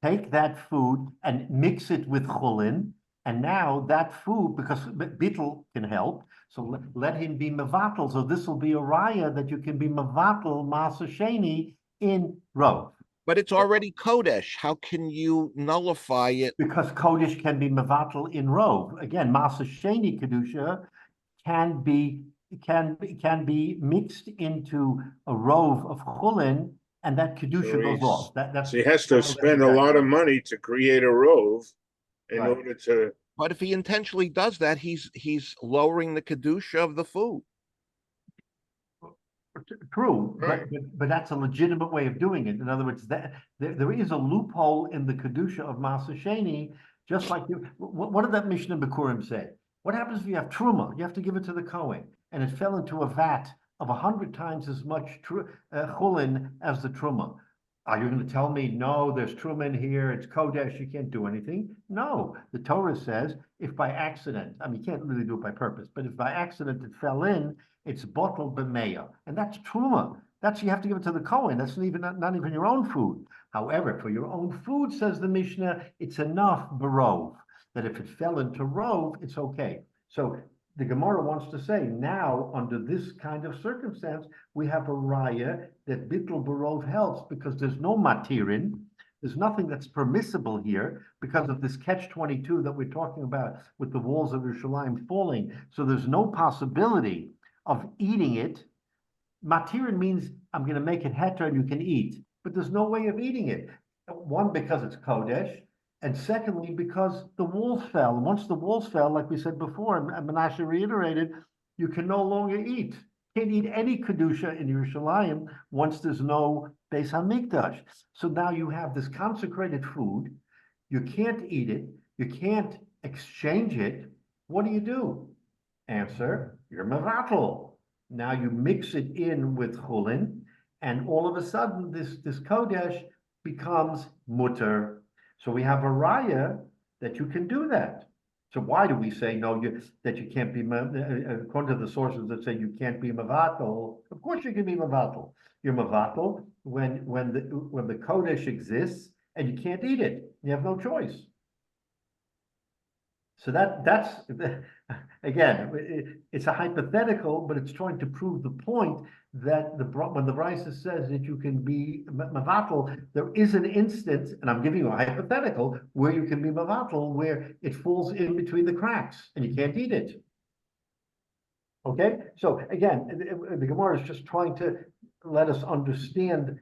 Take that food and mix it with chulin, and now that food, because bittul can help, so let him be mevatel. So this will be a raya that you can be mevatel Maser Sheni in Rov. But it's already Kodesh. How can you nullify it? Because Kodesh can be mevatel in Rov. Again, Maser Sheni kedusha can be mixed into a Rov of chulin, and that kedusha goes off. So he has to spend a lot of money to create a Rov in order to. But if he intentionally does that, he's lowering the kedusha of the food. True, but that's a legitimate way of doing it. In other words, that there is a loophole in the kedusha of Maser Sheni, just like what did that Mishnah Bikurim say? What happens if you have truma? You have to give it to the Kohen, and it fell into a vat of 100 times as much chulin as the truma. Are you going to tell me, no, there's truma in here, it's kodesh, you can't do anything? No, the Torah says if by accident, I mean, you can't really do it by purpose, but if by accident it fell in, it's bottled b'meya, and that's truma. You have to give it to the Kohen. That's not even your own food. However, for your own food, says the Mishnah, it's enough barov, that if it fell into rov, it's okay. So the Gemara wants to say, now, under this kind of circumstance, we have a raya that bittul barov helps because there's no matirin, there's nothing that's permissible here because of this catch-22 that we're talking about with the walls of Yerushalayim falling. So there's no possibility of eating it. Matirin means I'm going to make it heter and you can eat, but there's no way of eating it. One, because it's kodesh, and secondly, because the walls fell. And once the walls fell, like we said before, and Menashe reiterated, you can no longer eat. Can't eat any kedusha in Yerushalayim once there's no Beis Hamikdash. So now you have this consecrated food. You can't eat it. You can't exchange it. What do? Answer, you're mevatel. Now you mix it in with chulin, and all of a sudden this kodesh becomes mutter. So we have a raya that you can do that. So why do we say no? That you can't be according to the sources that say you can't be mevatel? Of course you can be mevatel. You're mevatel when the kodesh exists and you can't eat it. You have no choice. So that's again, it's a hypothetical, but it's trying to prove the point that when the Brisa says that you can be Mavatal, there is an instance, and I'm giving you a hypothetical, where you can be Mavatal, where it falls in between the cracks and you can't eat it. Okay, so again, the Gemara is just trying to let us understand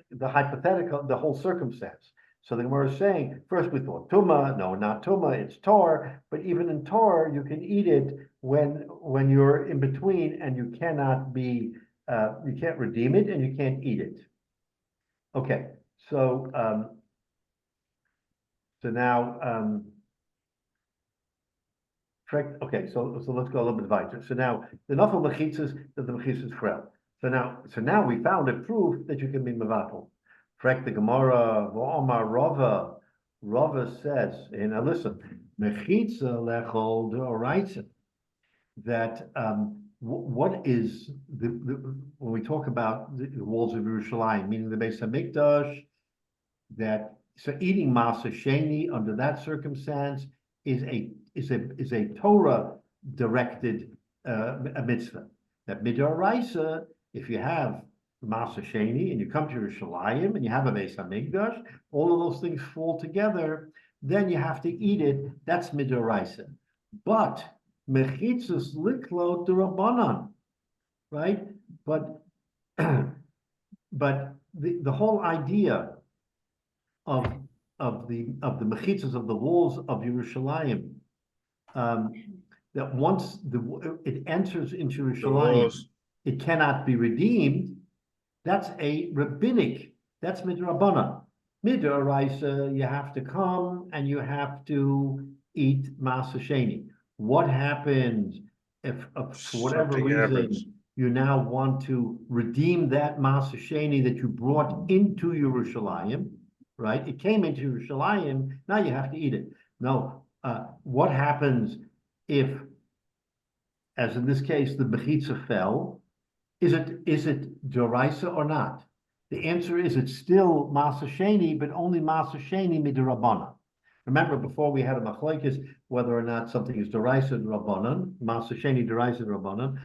the hypothetical, the whole circumstance. So the Gemara is saying, first we thought Tuma, no, not Tuma, it's Tor, but even in Tor, you can eat it when you're in between and you cannot be, you can't redeem it and you can't eat it. Okay, so now, okay, so let's go a little bit weiter. So now the nafel mechitzas, that the mechitzas frel. So now we found a proof that you can be mevatel. Frek the Gemara, V'omar Rava. Rava says, and now listen, mechitza lechol deoraisa. That what is when we talk about the walls of Yerushalayim, meaning the Beis Hamikdash, that so eating masa sheni under that circumstance is a Torah directed a mitzvah. That midoraisa, if you have masa sheni and you come to Yerushalayim and you have a Beis Hamikdash, all of those things fall together. Then you have to eat it. That's midoraisa. But mechitzas liklo d'Rabbanan, right? But the whole idea of the mechitzas of the walls of Yerushalayim, that once it enters into Yerushalayim, it cannot be redeemed. That's a rabbinic. That's midrabanan. Midoraisa, you have to come and you have to eat masa sheni. What happens if, for whatever reason, you now want to redeem that masa sheni that you brought into Yerushalayim, right? It came into Yerushalayim, now you have to eat it. No, what happens if, as in this case, the mechitza fell? Is it doraisa or not? The answer is it's still masa sheni, but only masa sheni midrabanan. Remember, before we had a machlokes whether or not something is doraisa drabanan, masa sheni doraisa drabanan.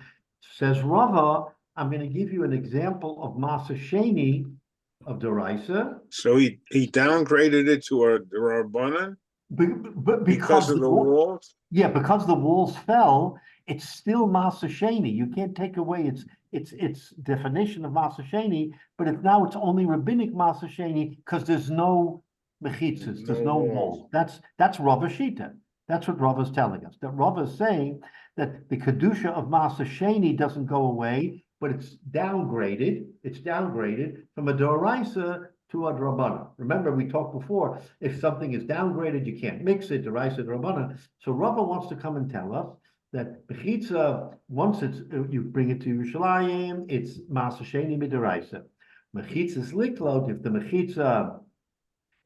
Says Rava, I'm going to give you an example of masa sheni of doraisa. So he downgraded it to a drabanan because of the walls. Yeah, because the walls fell, it's still masa sheni. You can't take away its definition of masa sheni, but it's only rabbinic masa sheni because there's no mechitzas, there's no walls. That's Rava Shita. That's what Rava is telling us. That Rava is saying that the kedusha of masa sheni doesn't go away, but it's downgraded. It's downgraded from a doraisa to a drabana. Remember, we talked before, if something is downgraded, you can't mix it, doraisa, drabana. So Rava wants to come and tell us that mechitza, once you bring it to Yerushalayim, it's masa sheni midoraisa. Mechitza's liklot, if the mechitza,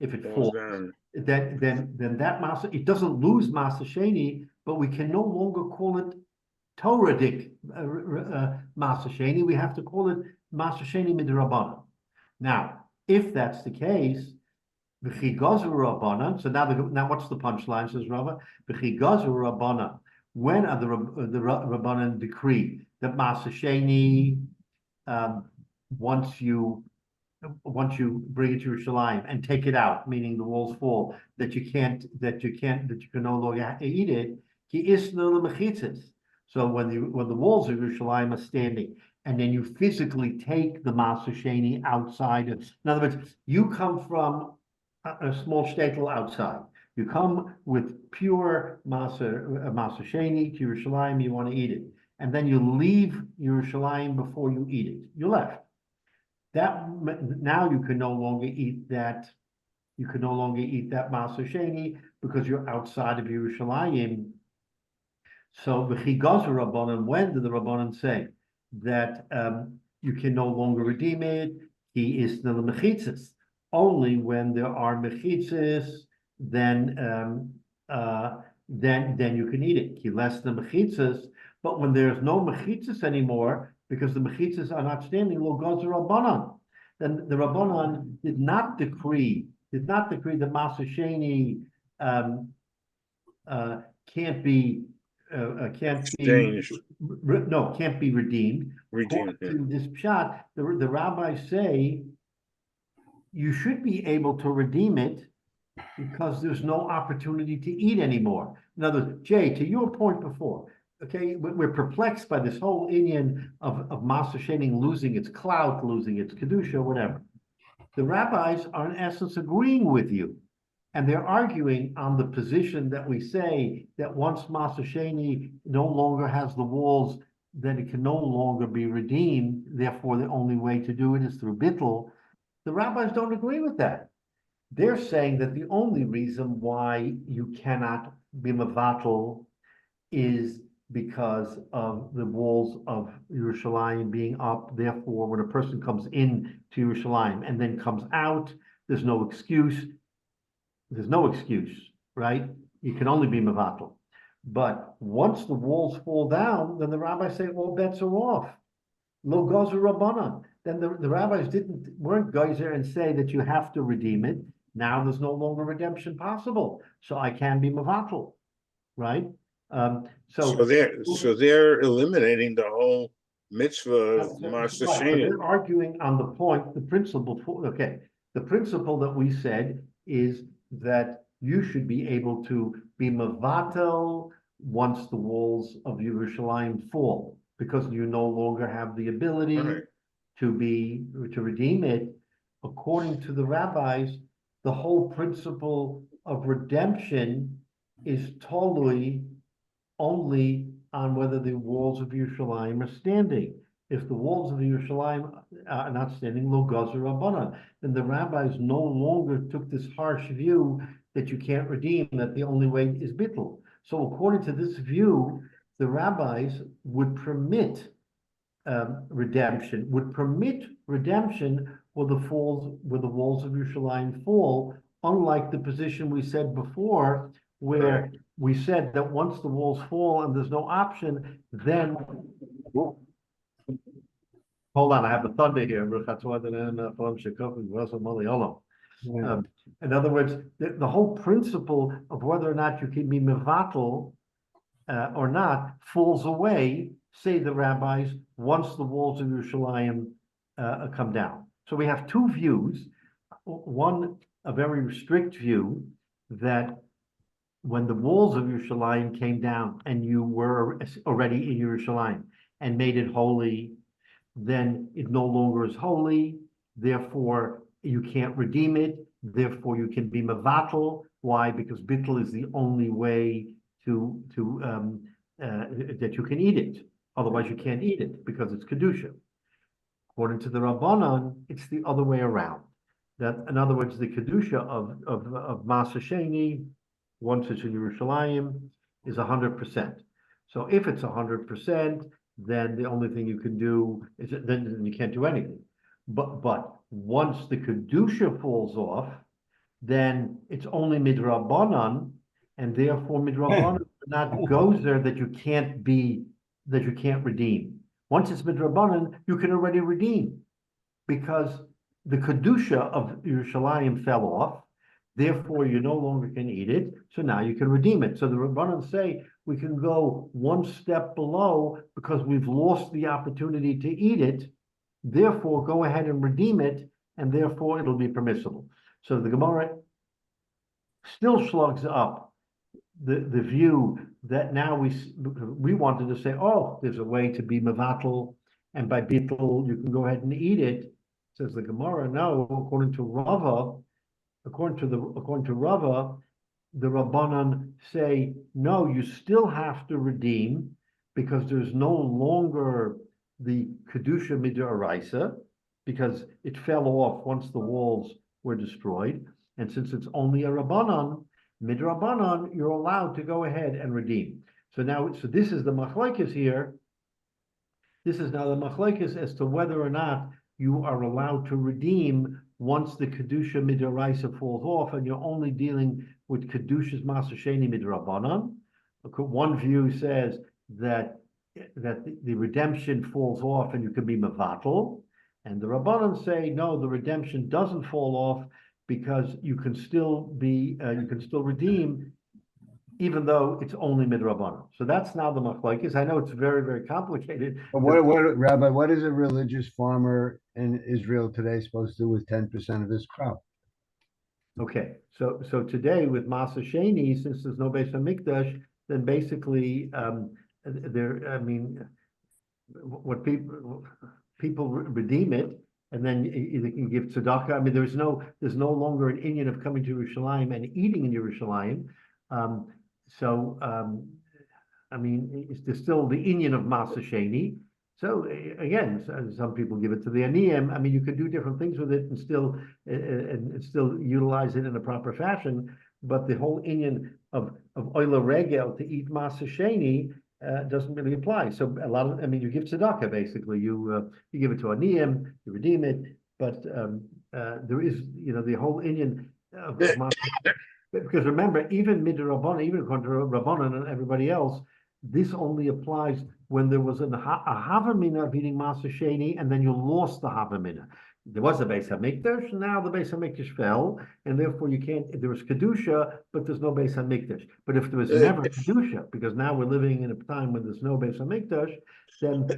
if it falls, then that masa, it doesn't lose masa sheni, but we can no longer call it Toradic masa sheni. We have to call it masa sheni midrabanan. Now, if that's the case, v'chigazu rabbanan. So now what's the punchline? Says Rava, v'chigazu rabbanan. When are the rabbanan decree that masa sheni, once you bring it to Yerushalayim and take it out, meaning the walls fall, that you can no longer eat it. Ki isnu l'mechitzas. So when the walls of Yerushalayim are standing, and then you physically take the masa sheni outside. In other words, you come from a small shtetl outside. You come with pure masa sheni to Yerushalayim. You want to eat it, and then you leave Yerushalayim before you eat it. You left. That now you can no longer eat that. You can no longer eat that masa sheni because you're outside of Yerushalayim. So v'chigazu rabbanan. When did the rabbanan say that you can no longer redeem it? He is the mechitzas. Only when there are mechitzas, then you can eat it. He less than mechitzas. But when there's no mechitzas anymore, because the mechitzas are not standing, lo gazu rabbanan. Then the rabbanan did not decree that masa sheni can't be can't be Changed. no, can't be redeemed. Redeemed, According to this pshat, the rabbis say you should be able to redeem it because there's no opportunity to eat anymore. In other words, Jay, to your point before, okay, we're perplexed by this whole Indian of Master Shening losing its clout, losing its kedusha, whatever. The rabbis are in essence agreeing with you. And they're arguing on the position that we say that once Master Sheni no longer has the walls, then it can no longer be redeemed. Therefore, the only way to do it is through bittul. The rabbis don't agree with that. They're saying that the only reason why you cannot be mevatel is because of the walls of Yerushalayim being up. Therefore, when a person comes in to Yerushalayim and then comes out, there's no excuse. There's no excuse, right? You can only be mevatel. But once the walls fall down, then the rabbis say all bets are off. Lo gozer rabbanan. Then the rabbis weren't geyser and say that you have to redeem it. Now there's no longer redemption possible, so I can be mevatel, right? So they're eliminating the whole mitzvah of Master Sheni. They're arguing on the point, the principle. The principle that we said is that you should be able to be mevatel once the walls of Yerushalayim fall, because you no longer have the ability to redeem it. According to the rabbis, the whole principle of redemption is totally only on whether the walls of Yerushalayim are standing. If the walls of Yerushalayim are not standing, lo gazer rabbanan, then the rabbis no longer took this harsh view that you can't redeem, that the only way is bittul. So according to this view, the rabbis would permit redemption where the walls of Yerushalayim fall, unlike the position we said before, where we said that once the walls fall and there's no option, then hold on, I have the thunder here. In other words, the whole principle of whether or not you can be mevatel or not falls away, say the rabbis, once the walls of Yerushalayim come down. So we have two views. One, a very strict view that when the walls of Yerushalayim came down and you were already in Yerushalayim and made it holy, then it no longer is holy, therefore you can't redeem it, therefore you can be mevatel. Why? Because bittul is the only way that you can eat it. Otherwise you can't eat it because it's kedusha. According to the Rabbanan, it's the other way around. That, in other words, the kedusha of Maser Sheni, once it's in Yerushalayim, is 100%. So if it's 100%, then the only thing you can do is then you can't do anything. But once the kedusha falls off, then it's only midrabanan, and therefore midrabanan not goes there that you can't redeem. Once it's midrabanan, you can already redeem, because the kedusha of Yerushalayim fell off. Therefore, you no longer can eat it. So now you can redeem it. So the Rabbanan say we can go one step below because we've lost the opportunity to eat it. Therefore, go ahead and redeem it, and therefore it'll be permissible. So the Gemara still slugs up the view that now we wanted to say, oh, there's a way to be mevatel, and by bittul you can go ahead and eat it. Says the Gemara, no, according to Rava, the Rabbanan say, no, you still have to redeem, because there's no longer the kedusha mid'oraisa, because it fell off once the walls were destroyed, and since it's only a Rabbanan, midrabanan, you're allowed to go ahead and redeem. So this is the machlokes here. This is now the machlokes as to whether or not you are allowed to redeem once the kedusha mid'oraisa falls off, and you're only dealing with kedushas Maser Sheni midrabanan. One view says that the redemption falls off and you can be mevatel, and the Rabbanan say no, the redemption doesn't fall off, because you can still redeem even though it's only midrabanan. So that's now the machlokes. I know it's very, very complicated. But Rabbi, what is a religious farmer in Israel today supposed to do with 10% of his crop? Okay, so today with Masa Sheni, since there's no Beis Hamikdash, then basically what people redeem it, and then they can give tzedakah. I mean, there's no longer an inyan of coming to Yerushalayim and eating in Yerushalayim. There's still the inyan of Masa Sheni. So again, some people give it to the aniyim. I mean, you could do different things with it and still utilize it in a proper fashion. But the whole inyan of oila regel to eat Masa Sheni doesn't really apply. So you give tzedakah basically. You give it to aniyim, you redeem it. But there is the whole inyan of Masa. Because remember, even midrabanan, even according to Rabbanan and everybody else, this only applies when there was a havamina of eating Masa Sheni, and then you lost the havamina. There was a Beis Hamikdash, now the Beis Hamikdash fell, and therefore you can't. There was kedusha, but there's no Beis Hamikdash. But if there was never kedusha, because now we're living in a time when there's no Beis Hamikdash, then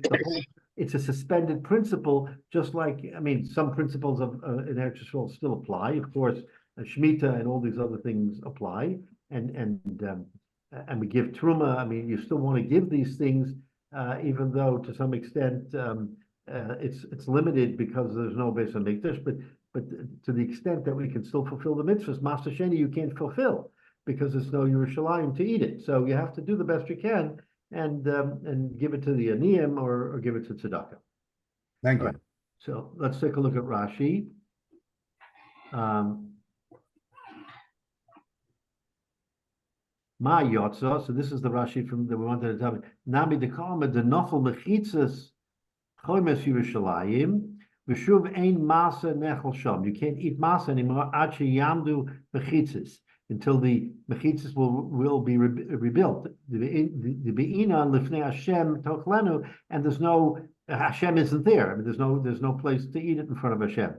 it's a suspended principle. Just like some principles of in Eretz Yisrael still apply. Of course, Shemitah and all these other things apply, and we give truma. I mean, you still want to give these things, even though to some extent it's limited because there's no Beis Hamikdash. But to the extent that we can still fulfill the mitzvahs, Masa Sheni you can't fulfill because there's no Yerushalayim to eat it. So you have to do the best you can and give it to the aniyim or give it to tzedakah. Thank you. Right. So let's take a look at Rashi. Ma Yotza, so this is the Rashi from the we wanted to tell me. Nami de Kalma de Nofel Mechitzas Chomes Yerushalayim V'shuv Ein Masa Nechel Sham. You can't eat masa anymore Ad Yamdu Mechitzas until the Mechitzas will be rebuilt. The Be'ina Lifnei Hashem Tochlenu, and there's no Hashem isn't there. I mean, there's no place to eat it in front of Hashem.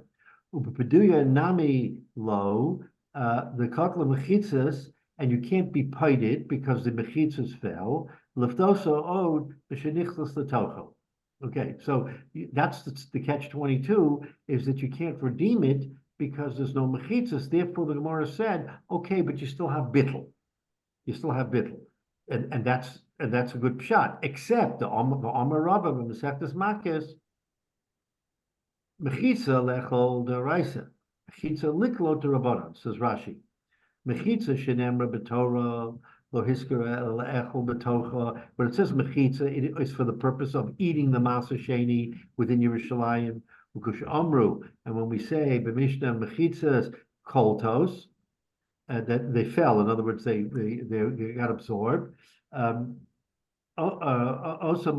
Upeduya Nami Lo the Kotla Mechitzas. And you can't be paided because the mechitzas fell. Leftoso owed b'shenichlas l'tochel. Okay, so that's the catch-22 is that you can't redeem it because there's no mechitzas. Therefore, the Gemara said, okay, but you still have bittul. You still have bittul, and that's a good shot. Except the Amar Rabbah and the Masechtas Makos, mechitza lechol deraisa, mechitza liklo derabanan, says Rashi. Mechitza shenemra b'Torah lo hiskara le'echol b'tocha. But it says mechitza, it is for the purpose of eating the Masa Sheni within Yerushalayim. Ukush amru, and when we say b'mishnah mechitzas koltos, that they fell. In other words, they got absorbed. Also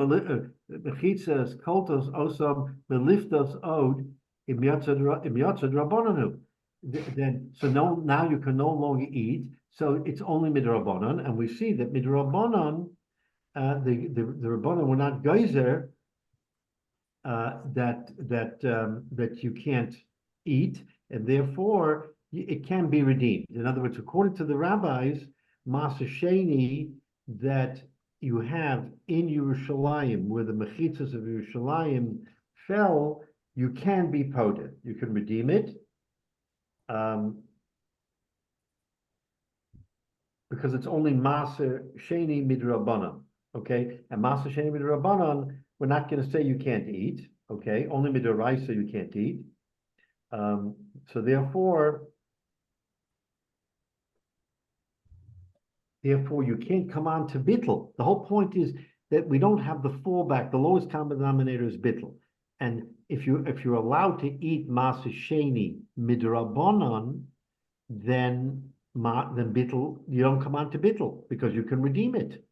mechitzas koltos also meliftos od im yatzad rabbananu. Then now you can no longer eat, so it's only midrabanan, and we see that midrabanan, the rabbanan were not geyser that you can't eat, and therefore it can be redeemed. In other words, according to the rabbis, Masa Sheni that you have in Yerushalayim, where the mechitzas of Yerushalayim fell, you can be poded. You can redeem it. Because it's only Masa Sheni midrabanan, okay? And Masa Sheni midrabanan, we're not going to say you can't eat, okay? Only midoraisa you can't eat. So therefore you can't come on to bittul. The whole point is that we don't have the fallback. The lowest common denominator is bittul. And if you're allowed to eat Masa Sheni midrabanan, then bittul, you don't come on to bittul because you can redeem it.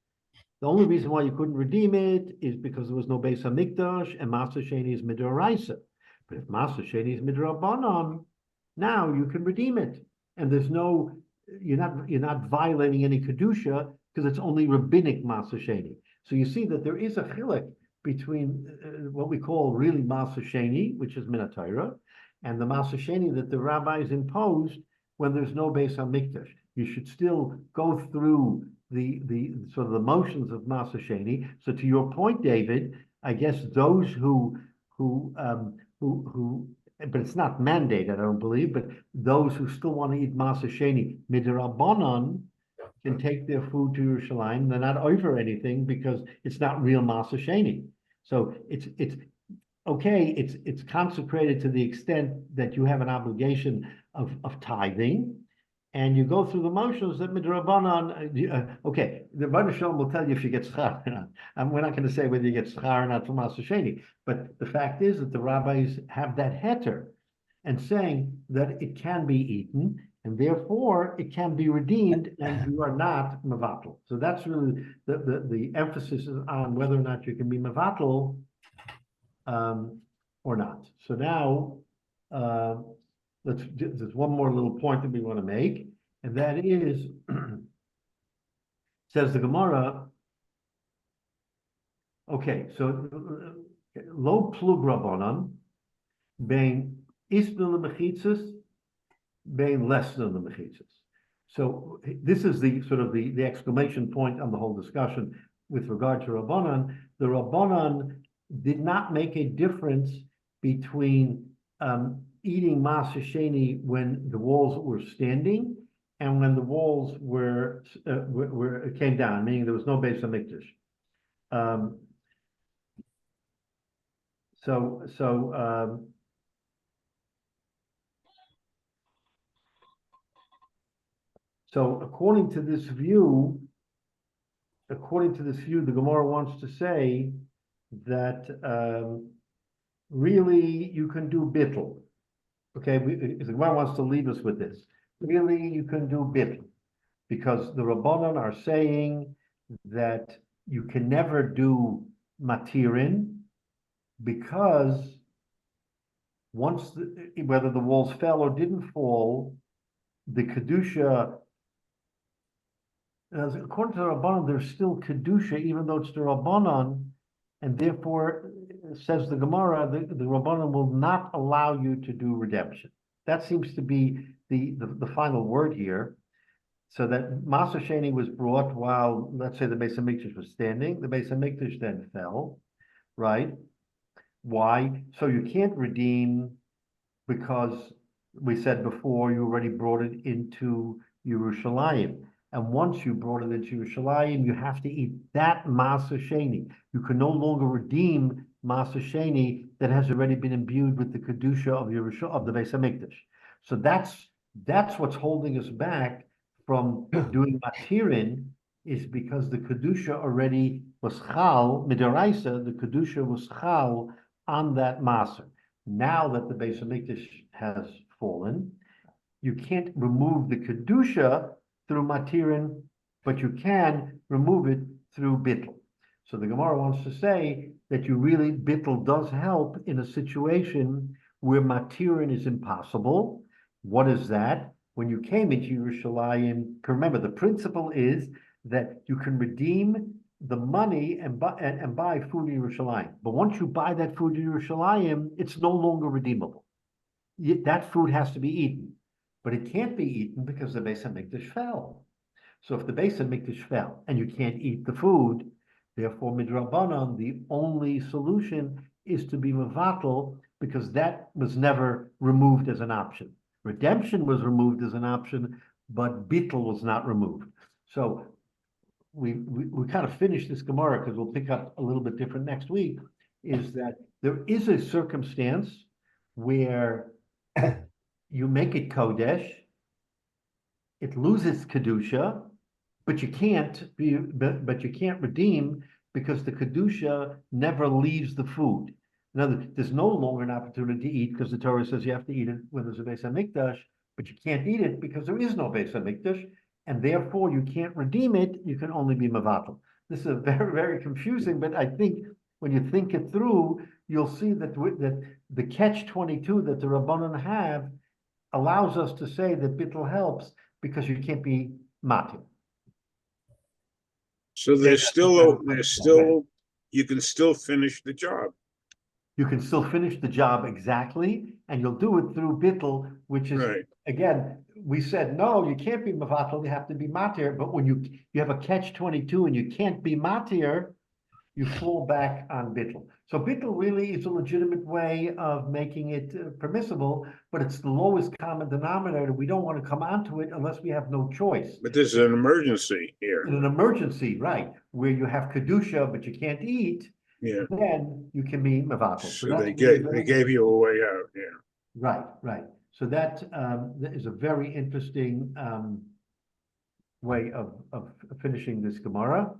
The only reason why you couldn't redeem it is because there was no Beis Hamikdash and Masa Sheni is midoraisa. But if Masa Sheni is midrabanan, now you can redeem it, and there's no, you're not violating any kedusha because it's only rabbinic Masa Sheni. So you see that there is a chilek between what we call really Masa Sheni, which is Min HaTorah, and the Masa Sheni that the rabbis imposed when there's no Beis Hamikdash. You should still go through sort of the motions of Masa Sheni. So to your point, David, I guess those who, but it's not mandated, I don't believe, but those who still want to eat Masa Sheni, midrabanan, can take their food to Yerushalayim. They're not over anything because it's not real Masa Sheni. So it's okay, it's consecrated to the extent that you have an obligation of tithing, and you go through the motions that midrabanan. Okay, the Rebbe Shalom will tell you if you get schar or not. We're not going to say whether you get schar or not from Masa Sheni, but the fact is that the rabbis have that heter and saying that it can be eaten, and therefore it can be redeemed, and you are not mevatel. So that's really the emphasis is on whether or not you can be mevatel or not. So now there's one more little point that we want to make, and that is, says the Gemara, okay, so lo plug rabbanan, bein isnul mechitzas, being less than the mechitzas. So this is the sort of the exclamation point on the whole discussion with regard to Rabbanan. The Rabbanan did not make a difference between eating Masa Sheni when the walls were standing and when the walls were came down, meaning there was no Beis HaMikdash. So according to this view, the Gemara wants to say that really you can do bittul. Okay, the Gemara wants to leave us with this. Really, you can do bittul because the Rabbanan are saying that you can never do matirin because once whether the walls fell or didn't fall, the kedusha. According to the Rabbanan, there's still kedusha, even though it's the Rabbanan, and therefore, says the Gemara, the Rabbanan will not allow you to do redemption. That seems to be the final word here. So that Masa Sheni was brought while, let's say, the Beis HaMikdash was standing. The Beis HaMikdash then fell, right? Why? So you can't redeem because we said before you already brought it into Yerushalayim. And once you brought it into Yerushalayim, you have to eat that Masa Sheni. You can no longer redeem Masa Sheni that has already been imbued with the kedusha of the Beis HaMikdash. So that's what's holding us back from doing matirin, is because the kedusha already was chal midaraisa. The kedusha was chal on that Masa. Now that the Beis HaMikdash has fallen, you can't remove the kedusha through matirin, but you can remove it through bittul. So the Gemara wants to say that bittul does help in a situation where matirin is impossible. What is that? When you came into Yerushalayim, remember the principle is that you can redeem the money and buy food in Yerushalayim. But once you buy that food in Yerushalayim, it's no longer redeemable. That food has to be eaten. But it can't be eaten because the Beis HaMikdash fell. So if the Beis HaMikdash fell and you can't eat the food, therefore midrabanan, the only solution is to be mevatel, because that was never removed as an option. Redemption was removed as an option, but bittul was not removed. So we kind of finished this Gemara because we'll pick up a little bit different next week, is that there is a circumstance where you make it kodesh, it loses kedusha, but you can't redeem because the kedusha never leaves the food. In other words, there's no longer an opportunity to eat because the Torah says you have to eat it when there's a Beis HaMikdash, but you can't eat it because there is no Beis HaMikdash, and therefore you can't redeem it. You can only be mevatel. This is very, very confusing, but I think when you think it through, you'll see that the catch-22 that the Rabbanan have allows us to say that bittul helps because you can't be matir. So you can still finish the job. You can still finish the job exactly, and you'll do it through bittul, which is, right. Again, we said, no, you can't be mevatel, you have to be matir, but when you have a catch-22 and you can't be matir, you fall back on bittul. So bittul really is a legitimate way of making it permissible, but it's the lowest common denominator. We don't want to come onto it unless we have no choice. But this is an emergency here. In an emergency, right, where you have kedusha, but you can't eat, Yeah. then you can be mevatel. So they gave you a way out, yeah. Right, right. So that is a very interesting way of finishing this Gemara.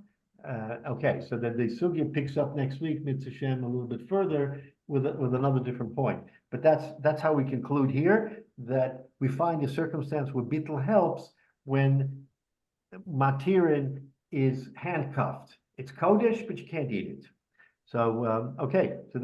Okay, so then the sugya picks up next week, Mitzvah Shem, a little bit further with another different point. But that's how we conclude here, that we find a circumstance where bittul helps when matirin is handcuffed. It's kodesh, but you can't eat it. So okay. So